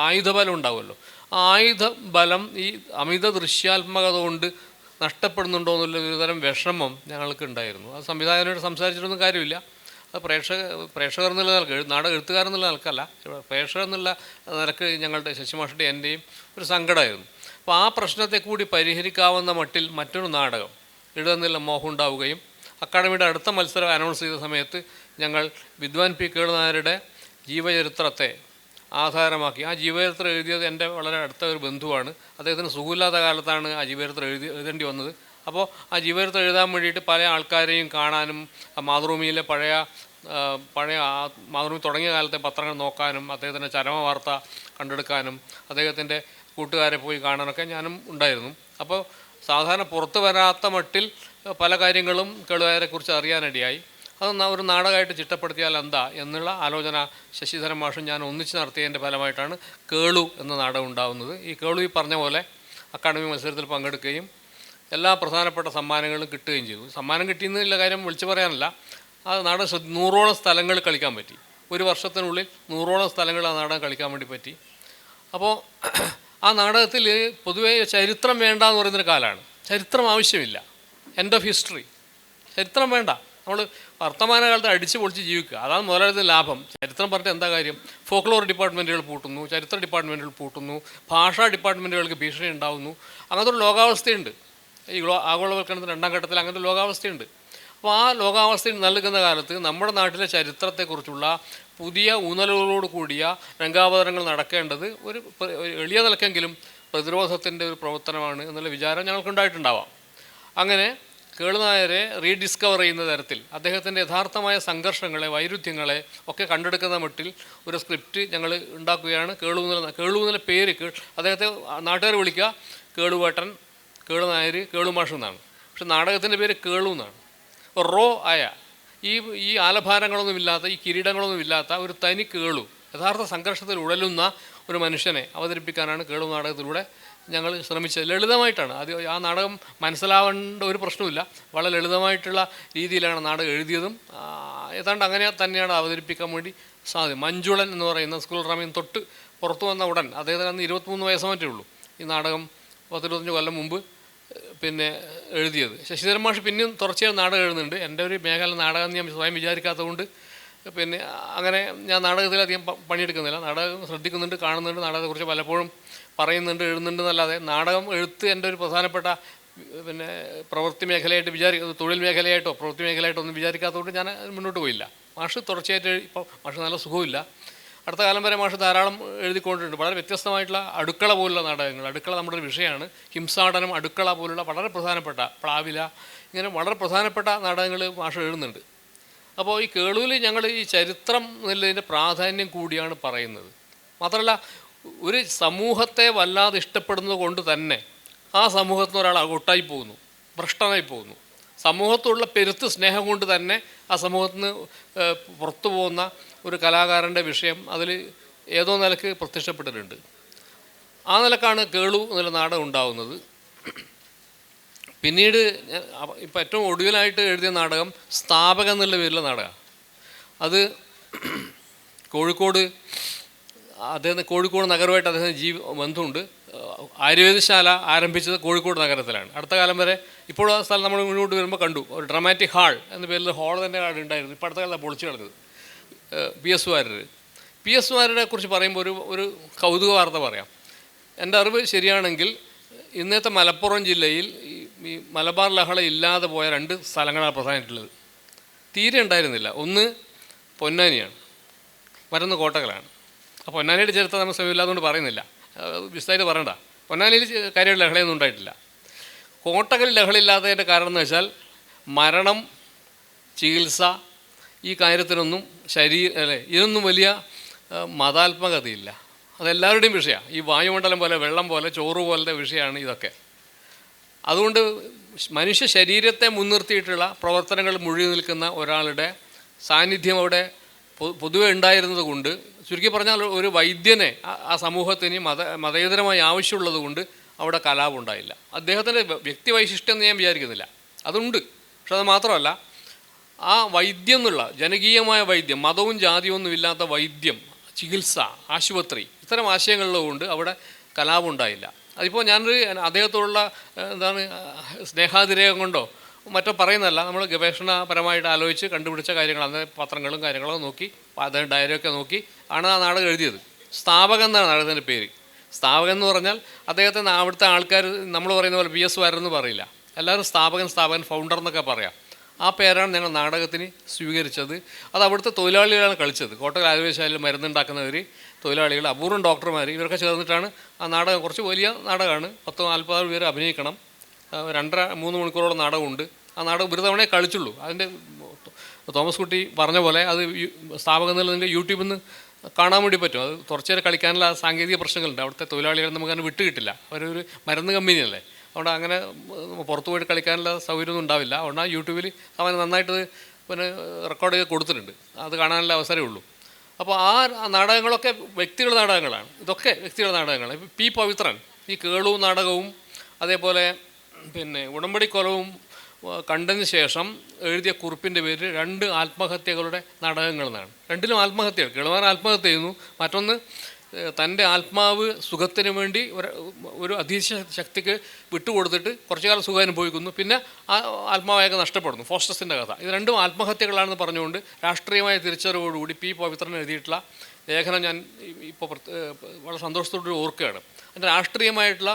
ആയുധബലം ഉണ്ടാവുമല്ലോ, ആ ആയുധബലം ഈ അമിത ദൃശ്യാത്മകത കൊണ്ട് നഷ്ടപ്പെടുന്നുണ്ടോ എന്നുള്ള ഒരുതരം വിഷമം ഞങ്ങൾക്ക് ഉണ്ടായിരുന്നു. അത് സംവിധായകനോട് സംസാരിച്ചിട്ടൊന്നും കാര്യമില്ല. അത് പ്രേക്ഷകർ എന്നുള്ള നിലക്ക്, നാടക എഴുത്തുകാരെന്നുള്ള നിലക്കല്ല, പ്രേക്ഷകർ എന്നുള്ള നിലക്ക് ഞങ്ങളുടെ ശശിമാഷുടെ എൻ്റെയും ഒരു സങ്കടമായിരുന്നു. അപ്പോൾ ആ പ്രശ്നത്തെ കൂടി പരിഹരിക്കാവുന്ന മട്ടിൽ മറ്റൊരു നാടകം എഴുതുന്നതിൽ മോഹം ഉണ്ടാവുകയും അക്കാദമിയുടെ അടുത്ത മത്സരം അനൗൺസ് ചെയ്ത സമയത്ത് ഞങ്ങൾ വിദ്വാൻ പി കേളു നായരുടെ ജീവചരിത്രത്തെ ആധാരമാക്കി, ആ ജീവചരിത്രം എഴുതിയത് എൻ്റെ വളരെ അടുത്ത ഒരു ബന്ധുവാണ്. അദ്ദേഹത്തിന് സുഖമില്ലാത്ത കാലത്താണ് ആ ജീവചരിത്രം എഴുതേണ്ടി വന്നത്. അപ്പോൾ ആ ജീവചരിത്രം എഴുതാൻ വേണ്ടിയിട്ട് പല ആൾക്കാരെയും കാണാനും, മാതൃഭൂമിയിലെ പഴയ മാതൃഭൂമി തുടങ്ങിയ കാലത്തെ പത്രങ്ങൾ നോക്കാനും, അദ്ദേഹത്തിൻ്റെ ചരമവാർത്ത കണ്ടെടുക്കാനും, അദ്ദേഹത്തിൻ്റെ കൂട്ടുകാരെ പോയി കാണാനൊക്കെ ഞാനും ഉണ്ടായിരുന്നു. അപ്പോൾ സാധാരണ പുറത്തു വരാത്ത മട്ടിൽ പല കാര്യങ്ങളും കേളുവായരെക്കുറിച്ച് അറിയാനിടയായി. അത് ഒരു നാടകമായിട്ട് ചിട്ടപ്പെടുത്തിയാൽ എന്താ എന്നുള്ള ആലോചന ശശിധരൻ മാഷും ഞാൻ ഒന്നിച്ച് നടത്തിയതിൻ്റെ ഫലമായിട്ടാണ് കേളു എന്ന നാടകം ഉണ്ടാകുന്നത്. ഈ കേളു ഈ പറഞ്ഞ പോലെ അക്കാദമി മത്സരത്തിൽ പങ്കെടുക്കുകയും എല്ലാ പ്രധാനപ്പെട്ട സമ്മാനങ്ങളും കിട്ടുകയും ചെയ്തു. സമ്മാനം കിട്ടിയെന്നുള്ള കാര്യം വിളിച്ചു പറയാനല്ല, ആ നാടകം 100ഓളം സ്ഥലങ്ങളിൽ കളിക്കാൻ പറ്റി. ഒരു വർഷത്തിനുള്ളിൽ 100ഓളം സ്ഥലങ്ങൾ ആ നാടകം കളിക്കാൻ വേണ്ടി പറ്റി. അപ്പോൾ ആ നാടകത്തിൽ പൊതുവേ ചരിത്രം വേണ്ട എന്ന് പറയുന്നൊരു കാലമാണ്. ചരിത്രം ആവശ്യമില്ല, എൻഡ് ഓഫ് ഹിസ്റ്ററി. ചരിത്രം വേണ്ട, നമ്മൾ വർത്തമാനകാലത്ത് അടിച്ചു പൊളിച്ച് ജീവിക്കുക, അതാണ് മുതലാളിത്ത ലാഭം. ചരിത്രം പറഞ്ഞിട്ട് എന്താ കാര്യം? ഫോക്ലോർ ഡിപ്പാർട്ട്മെൻറ്റുകൾ പൂട്ടുന്നു, ചരിത്ര ഡിപ്പാർട്ട്മെൻറ്റുകൾ പൂട്ടുന്നു, ഭാഷാ ഡിപ്പാർട്ട്മെൻറ്റുകൾക്ക് ഭീഷണി ഉണ്ടാകുന്നു. അങ്ങനത്തെ ഒരു ലോകാവസ്ഥയുണ്ട്. ഈ ആഗോളവൽക്കരണത്തിൻ്റെ 2ാം ഘട്ടത്തിൽ അങ്ങനത്തെ ലോകാവസ്ഥയുണ്ട്. അപ്പോൾ ആ ലോകാവസ്ഥയിൽ നൽകുന്ന കാലത്ത് നമ്മുടെ നാട്ടിലെ ചരിത്രത്തെക്കുറിച്ചുള്ള പുതിയ ഊന്നലുകളോട് കൂടിയ രംഗാവതരണങ്ങൾ നടക്കേണ്ടത് ഒരു എളിയ നിലക്കെങ്കിലും പ്രതിരോധത്തിൻ്റെ ഒരു പ്രവർത്തനമാണ് എന്നുള്ള വിചാരം ഞങ്ങൾക്കുണ്ടായിട്ടുണ്ടാവാം. അങ്ങനെ കേളുനായരെ റീഡിസ്കവർ ചെയ്യുന്ന തരത്തിൽ അദ്ദേഹത്തിൻ്റെ യഥാർത്ഥമായ സംഘർഷങ്ങളെ, വൈരുദ്ധ്യങ്ങളെ ഒക്കെ കണ്ടെടുക്കുന്ന മട്ടിൽ ഒരു സ്ക്രിപ്റ്റ് ഞങ്ങൾ ഉണ്ടാക്കുകയാണ്. കേളൂന്നല പേര് അദ്ദേഹത്തെ നാട്ടുകാർ വിളിക്കുക കേളുവേട്ടൻ, കേളുനായർ, കേളുമാഷ് എന്നാണ്. പക്ഷെ നാടകത്തിൻ്റെ പേര് കേളു എന്നാണ്. റോ ആയ ഈ ആലഭാരങ്ങളൊന്നുമില്ലാത്ത, ഈ കിരീടങ്ങളൊന്നുമില്ലാത്ത ഒരു തനി കേളു, യഥാർത്ഥ സംഘർഷത്തിൽ ഉഴലുന്ന ഒരു മനുഷ്യനെ അവതരിപ്പിക്കാനാണ് കേളു നാടകത്തിലൂടെ ഞങ്ങൾ ശ്രമിച്ചത്. ലളിതമായിട്ടാണ് അത്. ആ നാടകം മനസ്സിലാവേണ്ട ഒരു പ്രശ്നമില്ല. വളരെ ലളിതമായിട്ടുള്ള രീതിയിലാണ് നാടകം എഴുതിയതും. ഏതാണ്ട് അങ്ങനെ തന്നെയാണ് അവതരിപ്പിക്കാൻ വേണ്ടി സാധ്യം. മഞ്ജുളൻ എന്ന് പറയുന്ന സ്കൂൾ ഡ്രാമയിൽ തൊട്ട് പുറത്തു വന്ന ഉടൻ, അദ്ദേഹത്തിന് അന്ന് 23 വയസ്സ് മറ്റേ ഉള്ളൂ, ഈ നാടകം 10-25 കൊല്ലം മുമ്പ് പിന്നെ എഴുതിയത്. ശശിധരൻ മാഷ് പിന്നെയും തുടർച്ചയായി നാടകം എഴുതുന്നുണ്ട്. എൻ്റെ ഒരു മേഖല നാടകം ഞാൻ സ്വയം വിചാരിക്കാത്തതുകൊണ്ട് പിന്നെ അങ്ങനെ ഞാൻ നാടകത്തിലധികം പണിയെടുക്കുന്നില്ല. നാടകം ശ്രദ്ധിക്കുന്നുണ്ട്, കാണുന്നുണ്ട്, നാടകത്തെക്കുറിച്ച് പലപ്പോഴും പറയുന്നുണ്ട്, എഴുതുന്നുണ്ട് എന്നല്ലാതെ നാടകം എഴുത്ത് എൻ്റെ ഒരു പ്രധാനപ്പെട്ട പിന്നെ പ്രവൃത്തി മേഖലയായിട്ട് തൊഴിൽ മേഖലയായിട്ടോ പ്രവൃത്തി മേഖലയായിട്ടോ ഒന്നും വിചാരിക്കാത്തതുകൊണ്ട് ഞാൻ മുന്നോട്ട് പോയില്ല. മാഷ് തുടർച്ചയായിട്ട് ഇപ്പോൾ മാഷ് നല്ല സുഖമില്ല. അടുത്ത കാലം വരെ മാഷ് ധാരാളം എഴുതിക്കൊണ്ടിട്ടുണ്ട്. വളരെ വ്യത്യസ്തമായിട്ടുള്ള അടുക്കള പോലുള്ള നാടകങ്ങൾ. അടുക്കള നമ്മുടെ ഒരു വിഷയമാണ്. ഹിംസാടനം, അടുക്കള പോലുള്ള വളരെ പ്രധാനപ്പെട്ട, പ്ലാവില, ഇങ്ങനെ വളരെ പ്രധാനപ്പെട്ട നാടകങ്ങൾ മാഷ് എഴുതുന്നുണ്ട്. അപ്പോൾ ഈ കേളുവിൽ ഞങ്ങൾ ഈ ചരിത്രം എന്നുള്ളതിൻ്റെ പ്രാധാന്യം കൂടിയാണ് പറയുന്നത്. മാത്രമല്ല, ഒരു സമൂഹത്തെ വല്ലാതെ ഇഷ്ടപ്പെടുന്നത് കൊണ്ട് തന്നെ ആ സമൂഹത്തിന് ഒരാൾ ഒട്ടായി പോകുന്നു, ഭ്രഷ്ടനായി പോകുന്നു. സമൂഹത്തോടുള്ള പെരുത്ത് സ്നേഹം കൊണ്ട് തന്നെ ആ സമൂഹത്തിൽ നിന്ന് പുറത്തു പോകുന്ന ഒരു കലാകാരൻ്റെ വിഷയം അതിൽ ഏതോ നിലക്ക് പ്രത്യക്ഷപ്പെട്ടിട്ടുണ്ട്. ആ നിലക്കാണ് കേളു എന്നുള്ള നാടകം ഉണ്ടാകുന്നത്. പിന്നീട് ഇപ്പം ഏറ്റവും ഒടുവിലായിട്ട് എഴുതിയ നാടകം സ്ഥാപകൻ എന്നുള്ള പേരിലുള്ള നാടകമാണ്. അത് കോഴിക്കോട് നഗരമായിട്ട് അദ്ദേഹത്തിന് ബന്ധമുണ്ട്. ആയുർവേദശാല ആരംഭിച്ചത് കോഴിക്കോട് നഗരത്തിലാണ്. അടുത്ത കാലം വരെ ഇപ്പോൾ ആ സ്ഥലം നമ്മൾ മുന്നോട്ട് വരുമ്പോൾ കണ്ടു, ഒരു ഡ്രമാറ്റിക് ഹാൾ എന്ന പേരിൽ ഹാൾ തന്നെ ഉണ്ടായിരുന്നു. ഇപ്പോൾ അടുത്ത കാലത്ത് പൊളിച്ചു കളഞ്ഞത്. പി എസ് വാര്യരെ കുറിച്ച് പറയുമ്പോൾ ഒരു കൗതുക വാർത്ത പറയാം. എൻ്റെ അറിവ് ശരിയാണെങ്കിൽ ഇന്നത്തെ മലപ്പുറം ജില്ലയിൽ ഈ മലബാർ ലഹള ഇല്ലാതെ പോയ 2 സ്ഥലങ്ങളാണ് പ്രധാനമായിട്ടുള്ളത്. തീരെ ഉണ്ടായിരുന്നില്ല. ഒന്ന് പൊന്നാനിയാണ്, മറ്റൊന്ന് കോട്ടക്കലാണ്. ആ പൊന്നാനിയുടെ ചരിത്രം നമ്മൾ സമയമില്ലാത്തതുകൊണ്ട് പറയുന്നില്ല, വിശദമായിട്ട് പറയണ്ട. പൊന്നാനിയിൽ കാര്യമായിട്ട് ലഹളയൊന്നും ഉണ്ടായിട്ടില്ല. കോട്ടക്കൽ ലഹളയില്ലാത്തതിൻ്റെ കാരണം എന്ന് വെച്ചാൽ മരണം, ചികിത്സ, ഈ കാര്യത്തിനൊന്നും ഇതിനൊന്നും വലിയ മതാത്മകതയില്ല. അതെല്ലാവരുടെയും വിഷയമാണ്. ഈ വായുമണ്ഡലം പോലെ, വെള്ളം പോലെ, ചോറ് പോലത്തെ വിഷയമാണ് ഇതൊക്കെ. അതുകൊണ്ട് മനുഷ്യ ശരീരത്തെ മുൻനിർത്തിയിട്ടുള്ള പ്രവർത്തനങ്ങൾ മുഴുകി നിൽക്കുന്ന ഒരാളുടെ സാന്നിധ്യം അവിടെ പൊതുവെ ഉണ്ടായിരുന്നത് കൊണ്ട്, ചുരുക്കി പറഞ്ഞാൽ ഒരു വൈദ്യനെ ആ സമൂഹത്തിന് മതേതരമായി ആവശ്യമുള്ളത് കൊണ്ട് അവിടെ കലാപമുണ്ടായില്ല. അദ്ദേഹത്തിൻ്റെ വ്യക്തിവൈശിഷ്ട്യം എന്ന് ഞാൻ വിചാരിക്കുന്നില്ല, അതുണ്ട്. പക്ഷെ അത് മാത്രമല്ല, ആ വൈദ്യം എന്നുള്ള ജനകീയമായ വൈദ്യം, മതവും ജാതിയും ഒന്നും ഇല്ലാത്ത വൈദ്യം, ചികിത്സ, ആശുപത്രി, ഇത്തരം ആശയങ്ങളുള്ളതുകൊണ്ട് അവിടെ കലാപമുണ്ടായില്ല. അതിപ്പോൾ ഞാനൊരു അദ്ദേഹത്തോടുള്ള സ്നേഹാതിരേകം കൊണ്ടോ മറ്റോ പറയുന്നതല്ല. നമ്മൾ ഗവേഷണപരമായിട്ട് ആലോചിച്ച് കണ്ടുപിടിച്ച കാര്യങ്ങളാണ്. പത്രങ്ങളും കാര്യങ്ങളൊക്കെ നോക്കി, അദ്ദേഹം ഡയറിയൊക്കെ നോക്കി ആണ് ആ നാടകം എഴുതിയത്. സ്ഥാപകൻ എന്നാണ് നാടകത്തിൻ്റെ പേര്. സ്ഥാപകൻ എന്ന് പറഞ്ഞാൽ അദ്ദേഹത്തെ അവിടുത്തെ ആൾക്കാർ നമ്മൾ പറയുന്ന പോലെ PS വാര്യരെന്ന് പറയില്ല. എല്ലാവരും സ്ഥാപകൻ, ഫൗണ്ടർ എന്നൊക്കെ പറയാം. ആ പേരാണ് ഞങ്ങൾ നാടകത്തിന് സ്വീകരിച്ചത്. അത് അവിടുത്തെ തൊഴിലാളികളാണ് കളിച്ചത്. കോട്ടക്കൽ ആയുർവേദശാലയിൽ മരുന്നുണ്ടാക്കുന്നവർ, തൊഴിലാളികൾ, അപൂർവം ഡോക്ടർമാർ, ഇവരൊക്കെ ചേർന്നിട്ടാണ് ആ നാടകം. കുറച്ച് വലിയ നാടകമാണ്. 10-40 പേര് അഭിനയിക്കണം. 2-3 മണിക്കൂറോളം നാടകമുണ്ട്. ആ നാടകം ഒരു തവണയെ കളിച്ചുള്ളൂ. അതിൻ്റെ തോമസ് കുട്ടി പറഞ്ഞ പോലെ അത് സ്ഥാപകം എന്നുള്ളതിൻ്റെ യൂട്യൂബിൽ നിന്ന് കാണാൻ വേണ്ടി പറ്റും. അത് കുറച്ചേരം കളിക്കാനുള്ള സാങ്കേതിക പ്രശ്നങ്ങളുണ്ട്. അവിടുത്തെ തൊഴിലാളികൾ നമുക്കങ്ങനെ വിട്ടുകിട്ടില്ല. അവരൊരു മരുന്ന് കമ്പനിയല്ലേ, അതുകൊണ്ട് അങ്ങനെ പുറത്തു പോയിട്ട് കളിക്കാനുള്ള സൗകര്യമൊന്നും ഉണ്ടാവില്ല. അതുകൊണ്ട് ആ യൂട്യൂബിൽ അവൻ നന്നായിട്ട് പിന്നെ റെക്കോർഡ് ചെയ്ത് കൊടുത്തിട്ടുണ്ട്. അത് കാണാനുള്ള അവസരമേ ഉള്ളൂ. അപ്പോൾ ആ നാടകങ്ങളൊക്കെ വ്യക്തികളുടെ നാടകങ്ങളാണ്. ഇതൊക്കെ വ്യക്തികളുടെ നാടകങ്ങളാണ്. ഇപ്പോൾ പവിത്രൻ ഈ കേളു നാടകവും അതേപോലെ പിന്നെ ഉടമ്പടിക്കൊലവും കണ്ടതിന് ശേഷം എഴുതിയ കുറിപ്പിൻ്റെ പേര് 2 ആത്മഹത്യകളുടെ നാടകങ്ങൾ എന്നാണ്. രണ്ടിലും ആത്മഹത്യകൾ. കിളവൻ ആത്മഹത്യ ചെയ്യുന്നു, മറ്റൊന്ന് തൻ്റെ ആത്മാവ് സുഖത്തിന് വേണ്ടി ഒരു അധീശ ശക്തിക്ക് വിട്ടുകൊടുത്തിട്ട് കുറച്ചു കാലം സുഖം അനുഭവിക്കുന്നു, പിന്നെ ആ ആത്മാവയൊക്കെ നഷ്ടപ്പെടുന്നു. ഫോസ്റ്റസിൻ്റെ കഥ. ഇത് രണ്ടും ആത്മഹത്യകളാണെന്ന് പറഞ്ഞുകൊണ്ട് രാഷ്ട്രീയമായ തിരിച്ചറിവോടുകൂടി പി പവിത്രൻ എഴുതിയിട്ടുള്ള ലേഖനം ഞാൻ ഇപ്പോൾ വളരെ സന്തോഷത്തോടെ ഓർക്കുകയാണ്. അതിൻ്റെ രാഷ്ട്രീയമായിട്ടുള്ള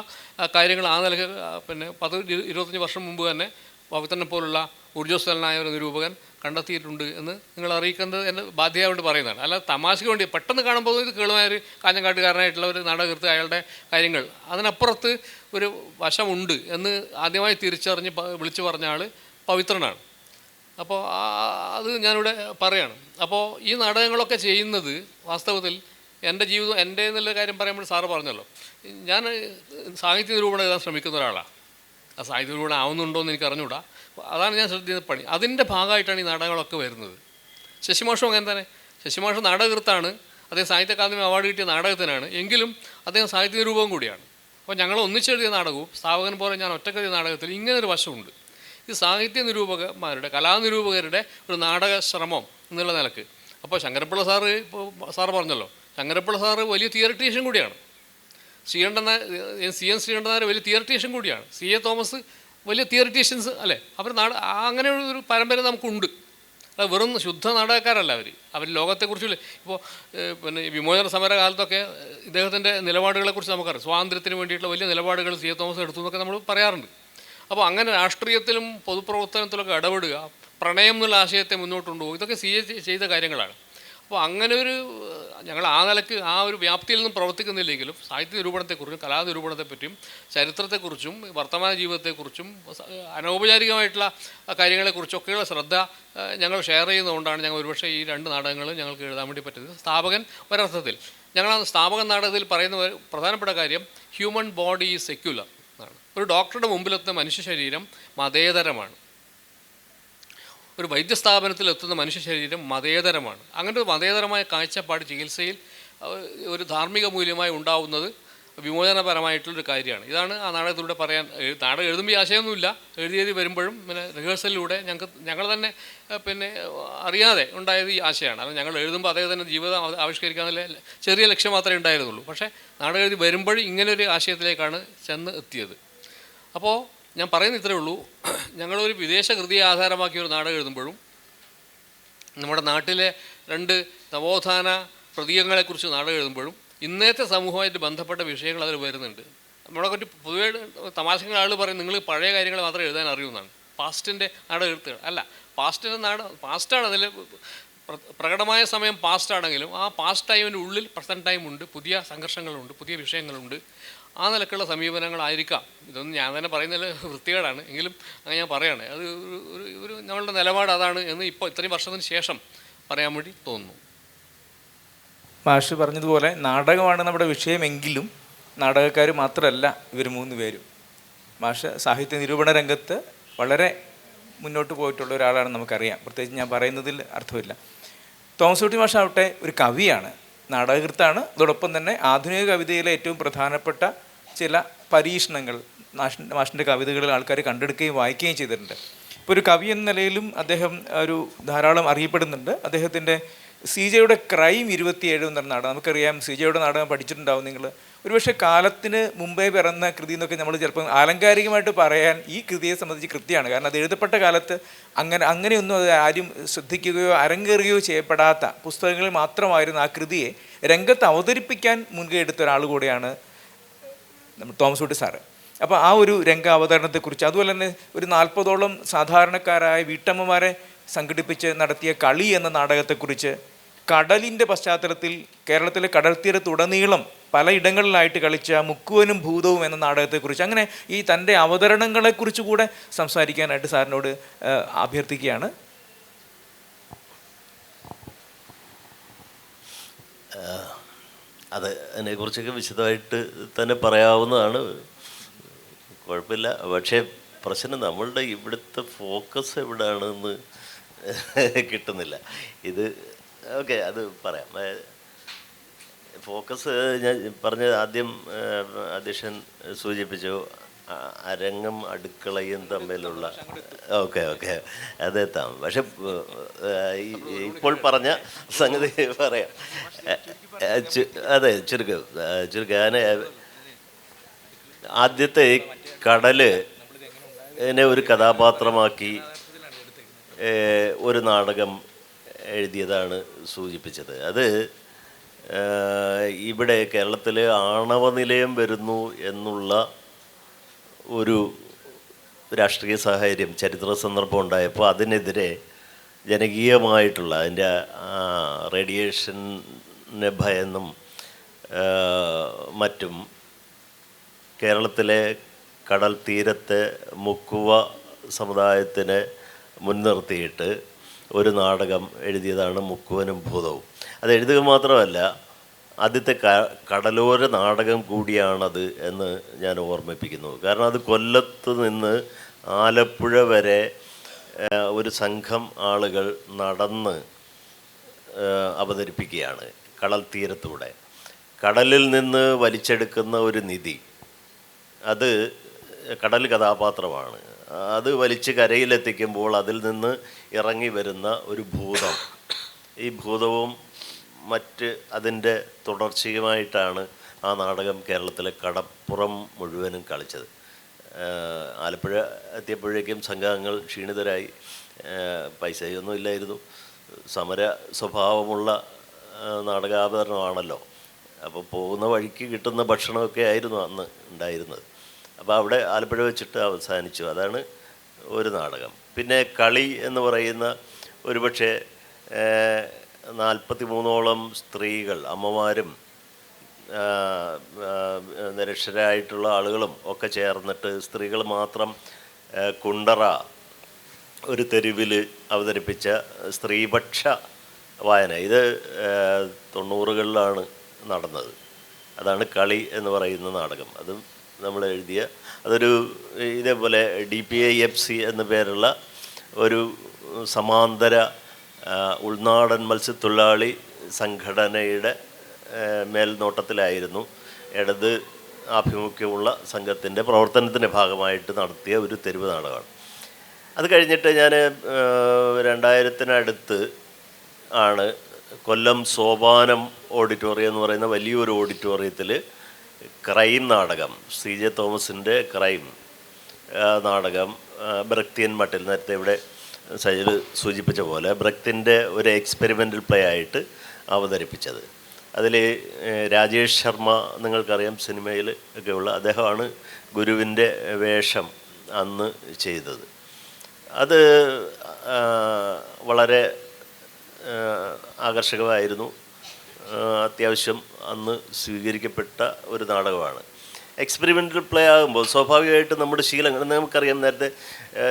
കാര്യങ്ങൾ ആ നിലയ്ക്ക് പിന്നെ 10-25 വർഷം മുമ്പ് തന്നെ പവിത്രനെ പോലുള്ള ഊർജ്ജസ്വലനായ ഒരു നിരൂപകൻ കണ്ടെത്തിയിട്ടുണ്ട് എന്ന് നിങ്ങൾ അറിയിക്കുന്നത് എൻ്റെ ബാധ്യതയോട് പറയുന്നതാണ്. അല്ല തമാശയ്ക്ക് വേണ്ടി പെട്ടെന്ന് കാണുമ്പോൾ ഇത് കേളുമായ ഒരു കാഞ്ഞങ്ങാട്ടുകാരനായിട്ടുള്ള ഒരു നാടകൃത്ത് അയാളുടെ കാര്യങ്ങൾ അതിനപ്പുറത്ത് ഒരു വശമുണ്ട് എന്ന് ആദ്യമായി തിരിച്ചറിഞ്ഞ് വിളിച്ചു പറഞ്ഞ ആൾ പവിത്രനാണ്. അപ്പോൾ അത് ഞാനിവിടെ പറയാണ്. അപ്പോൾ ഈ നാടകങ്ങളൊക്കെ ചെയ്യുന്നത് വാസ്തവത്തിൽ എൻ്റെ ജീവിതം എൻ്റെ എന്നുള്ള കാര്യം പറയുമ്പോൾ സാറ് പറഞ്ഞല്ലോ, ഞാൻ സാഹിത്യ നിരൂപണം എഴുതാൻ ശ്രമിക്കുന്ന ഒരാളാണ്. ആ സാഹിത്യ നിരൂപണം ആവുന്നുണ്ടോ എന്ന് എനിക്ക് അറിഞ്ഞുകൂടാ. അതാണ് ഞാൻ ശ്രദ്ധിക്കുന്ന പണി. അതിൻ്റെ ഭാഗമായിട്ടാണ് ഈ നാടകങ്ങളൊക്കെ വരുന്നത്. ശശിമാഷും അങ്ങനെ തന്നെ. ശശിമാഷ് നാടകൃത്താണ്, അദ്ദേഹം സാഹിത്യ അക്കാദമി അവാർഡ് കിട്ടിയ നാടകത്തിനാണ്. എങ്കിലും അദ്ദേഹം സാഹിത്യ നിരൂപകം കൂടിയാണ്. അപ്പോൾ ഞങ്ങൾ ഒന്നിച്ചെഴുതിയ നാടകവും സ്ഥാപകൻ പോലെ ഞാൻ ഒറ്റക്കെഴുതിയ നാടകത്തിൽ ഇങ്ങനൊരു വശമുണ്ട്. ഇത് സാഹിത്യ നിരൂപകന്മാരുടെ, കലാനിരൂപകരുടെ ഒരു നാടക ശ്രമം എന്നുള്ള നിലക്ക്. അപ്പോൾ ശങ്കരപ്പിള്ള സാറ്, ഇപ്പോൾ സാറ് പറഞ്ഞല്ലോ, ശങ്കരപ്പിള്ള സാറ് വലിയ തിയറിറ്റീഷ്യൻ കൂടിയാണ്. CN ശ്രീകണ്ഠനായർ വലിയ തിയറിറ്റീഷ്യൻ കൂടിയാണ്. CA തോമസ് വലിയ തിയറിറ്റീഷ്യൻസ് അല്ലേ. അവർ അങ്ങനെ ഒരു പരമ്പര നമുക്കുണ്ട്. അത് വെറും ശുദ്ധ നാടകക്കാരല്ല അവർ ലോകത്തെക്കുറിച്ചുള്ള. ഇപ്പോൾ പിന്നെ വിമോചന സമര കാലത്തൊക്കെ ഇദ്ദേഹത്തിൻ്റെ നിലപാടുകളെക്കുറിച്ച് നമുക്കറിയാം. സ്വാതന്ത്ര്യത്തിന് വേണ്ടിയിട്ടുള്ള വലിയ നിലപാടുകൾ CA തോമസ് എടുത്തു എന്നൊക്കെ നമ്മൾ പറയാറുണ്ട്. അപ്പോൾ അങ്ങനെ രാഷ്ട്രീയത്തിലും പൊതുപ്രവർത്തനത്തിലൊക്കെ ഇടപെടുക, പ്രണയം എന്നുള്ള ആശയത്തെ മുന്നോട്ട് കൊണ്ടുപോകും, ഇതൊക്കെ CA ചെയ്ത കാര്യങ്ങളാണ്. അപ്പോൾ അങ്ങനെ ഒരു ഞങ്ങൾ ആ നിലക്ക് ആ ഒരു വ്യാപ്തിയിൽ നിന്നും പ്രവർത്തിക്കുന്നില്ലെങ്കിലും സാഹിത്യ നിരൂപണത്തെക്കുറിച്ചും കലാനിരൂപണത്തെപ്പറ്റിയും ചരിത്രത്തെക്കുറിച്ചും വർത്തമാന ജീവിതത്തെക്കുറിച്ചും അനൗപചാരികമായിട്ടുള്ള കാര്യങ്ങളെക്കുറിച്ചൊക്കെയുള്ള ശ്രദ്ധ ഞങ്ങൾ ഷെയർ ചെയ്യുന്നതുകൊണ്ടാണ് ഞങ്ങൾ ഒരുപക്ഷെ ഈ 2 നാടകങ്ങളും ഞങ്ങൾക്ക് എഴുതാൻ വേണ്ടി പറ്റുന്നത്. സ്ഥാപകൻ ഒരർത്ഥത്തിൽ ഞങ്ങൾ സ്ഥാപകൻ നാടകത്തിൽ പറയുന്ന പ്രധാനപ്പെട്ട കാര്യം ഹ്യൂമൻ ബോഡി ഈസ് സെക്യുലർ എന്നാണ്. ഒരു ഡോക്ടറുടെ മുമ്പിലെത്തുന്ന മനുഷ്യ ശരീരം മതേതരമാണ്. ഒരു വൈദ്യസ്ഥാപനത്തിലെത്തുന്ന മനുഷ്യ ശരീരം മതേതരമാണ്. അങ്ങനെ ഒരു മതേതരമായ കാഴ്ചപ്പാട് ചികിത്സയിൽ ഒരു ധാർമ്മിക മൂല്യമായി ഉണ്ടാവുന്നത് വിമോചനപരമായിട്ടുള്ളൊരു കാര്യമാണ്. ഇതാണ് ആ നാടകത്തിലൂടെ പറയാൻ. നാടകം എഴുതുമ്പോൾ ഈ ആശയമൊന്നുമില്ല, എഴുതി വരുമ്പോഴും പിന്നെ റിഹേഴ്സലിലൂടെ ഞങ്ങൾ തന്നെ പിന്നെ അറിയാതെ ഉണ്ടായത് ഈ ആശയമാണ്. കാരണം ഞങ്ങൾ എഴുതുമ്പോൾ അദ്ദേഹത്തിൻ്റെ ജീവിതം ആവിഷ്കരിക്കാനുള്ള ചെറിയ ലക്ഷ്യം മാത്രമേ ഉണ്ടായിരുന്നുള്ളൂ. പക്ഷേ നാടകം എഴുതി വരുമ്പോഴും ഇങ്ങനൊരു ആശയത്തിലേക്കാണ് ചെന്ന് എത്തിയത്. അപ്പോൾ ഞാൻ പറയുന്നത് ഇത്രയേ ഉള്ളൂ. ഞങ്ങളൊരു വിദേശ കൃതിയെ ആധാരമാക്കിയ ഒരു നാടകം എഴുതുമ്പോഴും നമ്മുടെ നാട്ടിലെ 2 നവോത്ഥാന പ്രതീകങ്ങളെക്കുറിച്ച് നാടകം എഴുതുമ്പോഴും ഇന്നത്തെ സമൂഹമായിട്ട് ബന്ധപ്പെട്ട വിഷയങ്ങൾ അതിൽ വരുന്നുണ്ട്. നമ്മളെ പറ്റി പൊതുവേ തമാശകൾ ആൾ പറയും നിങ്ങൾ പഴയ കാര്യങ്ങൾ മാത്രമേ എഴുതാൻ അറിയുമെന്നാണ്. പാസ്റ്റിൻ്റെ നാടകം എഴുത്തുകൾ അല്ല. പാസ്റ്റാണ് അതിൽ പ്രകടമായ സമയം പാസ്റ്റാണെങ്കിലും ആ പാസ്റ്റ് ടൈമിൻ്റെ ഉള്ളിൽ പ്രസൻറ്റ് ടൈമുണ്ട്, പുതിയ സംഘർഷങ്ങളുണ്ട്, പുതിയ വിഷയങ്ങളുണ്ട്. ആ നിലക്കുള്ള സമീപനങ്ങളായിരിക്കാം. ഇതൊന്നും ഞാൻ തന്നെ പറയുന്നതിൽ വൃത്തികേടാണ്, എങ്കിലും അങ്ങനെ ഞാൻ പറയുകയാണ്. അത് ഒരു നമ്മളുടെ നിലപാട് അതാണ് എന്ന് ഇപ്പോൾ ഇത്രയും വർഷത്തിന് ശേഷം പറയാൻ വേണ്ടി തോന്നുന്നു. മാഷ് പറഞ്ഞതുപോലെ നാടകമാണ് നമ്മുടെ വിഷയമെങ്കിലും നാടകക്കാർ മാത്രമല്ല ഇവർ 3 പേരും. മാഷ് സാഹിത്യ നിരൂപണ രംഗത്ത് വളരെ മുന്നോട്ട് പോയിട്ടുള്ള ഒരാളാണ് നമുക്കറിയാം. പ്രത്യേകിച്ച് ഞാൻ പറയുന്നതിൽ അർത്ഥമില്ല. തോമസ് കുട്ടി മാഷാവട്ടെ ഒരു കവിയാണ്, നാടകകൃത്താണ്. അതോടൊപ്പം തന്നെ ആധുനിക കവിതയിലെ ഏറ്റവും പ്രധാനപ്പെട്ട ചില പരീക്ഷണങ്ങൾ മാഷിൻ്റെ കവിതകളിൽ ആൾക്കാർ കണ്ടെടുക്കുകയും വായിക്കുകയും ചെയ്തിട്ടുണ്ട്. ഇപ്പോൾ ഒരു കവി എന്ന നിലയിലും അദ്ദേഹം ധാരാളം അറിയപ്പെടുന്നുണ്ട്. അദ്ദേഹത്തിൻ്റെ CJ യുടെ ക്രൈം 27 എന്ന നാടകം നമുക്കറിയാം. CJ യുടെ നാടകം പഠിച്ചിട്ടുണ്ടാവും നിങ്ങൾ. ഒരുപക്ഷെ കാലത്തിന് മുമ്പേ പിറന്ന കൃതി എന്നൊക്കെ നമ്മൾ ചിലപ്പോൾ ആലങ്കാരികമായിട്ട് പറയാൻ ഈ കൃതിയെ സംബന്ധിച്ച് കൃത്യമാണ്. കാരണം അത് എഴുതപ്പെട്ട കാലത്ത് അങ്ങനെയൊന്നും അത് ആരും ശ്രദ്ധിക്കുകയോ അരങ്ങേറുകയോ ചെയ്യപ്പെടാത്ത പുസ്തകങ്ങളിൽ മാത്രമായിരുന്നു ആ കൃതിയെ രംഗത്ത് അവതരിപ്പിക്കാൻ മുൻകൈ എടുത്ത ഒരാൾ കൂടെയാണ് തോമസ് കുട്ടി സാറ്. അപ്പോൾ ആ ഒരു രംഗ അവതരണത്തെക്കുറിച്ച്, അതുപോലെ തന്നെ ഒരു 40ഓളം സാധാരണക്കാരായ വീട്ടമ്മമാരെ സംഘടിപ്പിച്ച് നടത്തിയ കളി എന്ന നാടകത്തെക്കുറിച്ച്, കടലിൻ്റെ പശ്ചാത്തലത്തിൽ കേരളത്തിലെ കടൽത്തീരത്തുടനീളം പലയിടങ്ങളിലായിട്ട് കളിച്ച മുക്കുവനും ഭൂതവും എന്ന നാടകത്തെക്കുറിച്ച്, അങ്ങനെ ഈ തൻ്റെ അവതരണങ്ങളെക്കുറിച്ച് കൂടെ സംസാരിക്കാനായിട്ട് സാറിനോട് അഭ്യർത്ഥിക്കുകയാണ്. അത് അതിനെക്കുറിച്ചൊക്കെ വിശദമായിട്ട് തന്നെ പറയാവുന്നതാണ്, കുഴപ്പമില്ല. പക്ഷേ പ്രശ്നം നമ്മളുടെ ഇവിടുത്തെ ഫോക്കസ് എവിടെയാണെന്ന് കിട്ടുന്നില്ല. ഇത് ഓക്കെ, അത് പറയാം. ഫോക്കസ് ഞാൻ പറഞ്ഞ ആദ്യം അധ്യക്ഷൻ സൂചിപ്പിച്ചു, അരങ്ങും അടുക്കളയും തമ്മിലുള്ള ഓക്കെ ഓക്കെ അതെത്താം. പക്ഷെ ഇപ്പോൾ പറഞ്ഞ സംഗതി പറയാം. അതെ, ചുരുക്കം ഞാൻ ആദ്യത്തെ കടലിനെ ഒരു കഥാപാത്രമാക്കി ഒരു നാടകം എഴുതിയതാണ് സൂചിപ്പിച്ചത്. അത് ഇവിടെ കേരളത്തിൽ ആണവ നിലയം വരുന്നു എന്നുള്ള ഒരു രാഷ്ട്രീയ സാഹചര്യം, ചരിത്ര സന്ദർഭം ഉണ്ടായപ്പോൾ അതിനെതിരെ ജനകീയമായിട്ടുള്ള അതിൻ്റെ റേഡിയേഷനെ ഭയന്നും മറ്റും കേരളത്തിലെ കടൽ തീരത്തെ മുക്കുവ സമുദായത്തിനെ മുൻനിർത്തിയിട്ട് ഒരു നാടകം എഴുതിയതാണ് മുക്കുവനും ഭൂതവും. അത് എഴുതുക മാത്രമല്ല, ആദ്യത്തെ കടലോര നാടകം കൂടിയാണത് എന്ന് ഞാൻ ഓർമ്മിപ്പിക്കുന്നു. കാരണം അത് കൊല്ലത്ത് നിന്ന് ആലപ്പുഴ വരെ ഒരു സംഘം ആളുകൾ നടന്ന് അവതരിപ്പിക്കുകയാണ്. കടൽ തീരത്തൂടെ കടലിൽ നിന്ന് വലിച്ചെടുക്കുന്ന ഒരു നിധി, അത് കടൽ കഥാപാത്രമാണ്. അത് വലിച്ച് കരയിലെത്തിക്കുമ്പോൾ അതിൽ നിന്ന് ഇറങ്ങി വരുന്ന ഒരു ഭൂതം, ഈ ഭൂതവും മറ്റ് അതിൻ്റെ തുടർച്ചയുമായിട്ടാണ് ആ നാടകം കേരളത്തിലെ കടപ്പുറം മുഴുവനും കളിച്ചത്. ആലപ്പുഴ എത്തിയപ്പോഴേക്കും സംഘാംഗങ്ങൾ ക്ഷീണിതരായി, പൈസയൊന്നും ഇല്ലായിരുന്നു, സമര സ്വഭാവമുള്ള നാടകാവതരണമാണല്ലോ. അപ്പോൾ പോകുന്ന വഴിക്ക് കിട്ടുന്ന ഭക്ഷണമൊക്കെ ആയിരുന്നു അന്ന് ഉണ്ടായിരുന്നത്. അപ്പോൾ അവിടെ ആലപ്പുഴ വെച്ചിട്ട് അവസാനിച്ചു. അതാണ് ഒരു നാടകം. പിന്നെ കളി എന്ന് പറയുന്ന ഒരുപക്ഷെ 43ഓളം സ്ത്രീകൾ, അമ്മമാരും നിരക്ഷരായിട്ടുള്ള ആളുകളും ഒക്കെ ചേർന്നിട്ട് സ്ത്രീകൾ മാത്രം കുണ്ടറ ഒരു തെരുവിൽ അവതരിപ്പിച്ച സ്ത്രീപക്ഷ വായന. ഇത് 90കളിലാണ് നടന്നത്. അതാണ് കളി എന്ന് പറയുന്ന നാടകം. അതും നമ്മൾ എഴുതിയ, അതൊരു ഇതേപോലെ DPIFC എന്ന പേരുള്ള ഒരു സമാന്തര ഉൾനാടൻ മത്സ്യത്തൊഴിലാളി സംഘടനയുടെ മേൽനോട്ടത്തിലായിരുന്നു ഇടത് ആഭിമുഖ്യമുള്ള സംഘത്തിൻ്റെ പ്രവർത്തനത്തിൻ്റെ ഭാഗമായിട്ട് നടത്തിയ ഒരു തെരുവ് നാടകമാണ്. അത് കഴിഞ്ഞിട്ട് ഞാൻ 2000-അടുത്ത് ആണ് കൊല്ലം സോപാനം ഓഡിറ്റോറിയം എന്ന് പറയുന്ന വലിയൊരു ഓഡിറ്റോറിയത്തിൽ ക്രൈം നാടകം, CJ തോമസിൻ്റെ ക്രൈം നാടകം ബ്രക്തിയൻ മട്ടിൽ, നേരത്തെ ഇവിടെ സജിൽ സൂചിപ്പിച്ച പോലെ ബ്രക്തിൻ്റെ ഒരു എക്സ്പെരിമെൻ്റൽ പ്ലേ ആയിട്ട് അവതരിപ്പിച്ചത്. അതിൽ രാജേഷ് ശർമ്മ, നിങ്ങൾക്കറിയാം, സിനിമയിൽ ഒക്കെയുള്ള അദ്ദേഹമാണ് ഗുരുവിൻ്റെ വേഷം അന്ന് ചെയ്തത്. അത് വളരെ ആകർഷകമായിരുന്നു. അത്യാവശ്യം അന്ന് സ്വീകരിക്കപ്പെട്ട ഒരു നാടകമാണ്. എക്സ്പെരിമെൻ്റൽ പ്ലേ ആകുമ്പോൾ സ്വാഭാവികമായിട്ട് നമ്മുടെ ശീലങ്ങൾ, നമുക്കറിയാം, നേരത്തെ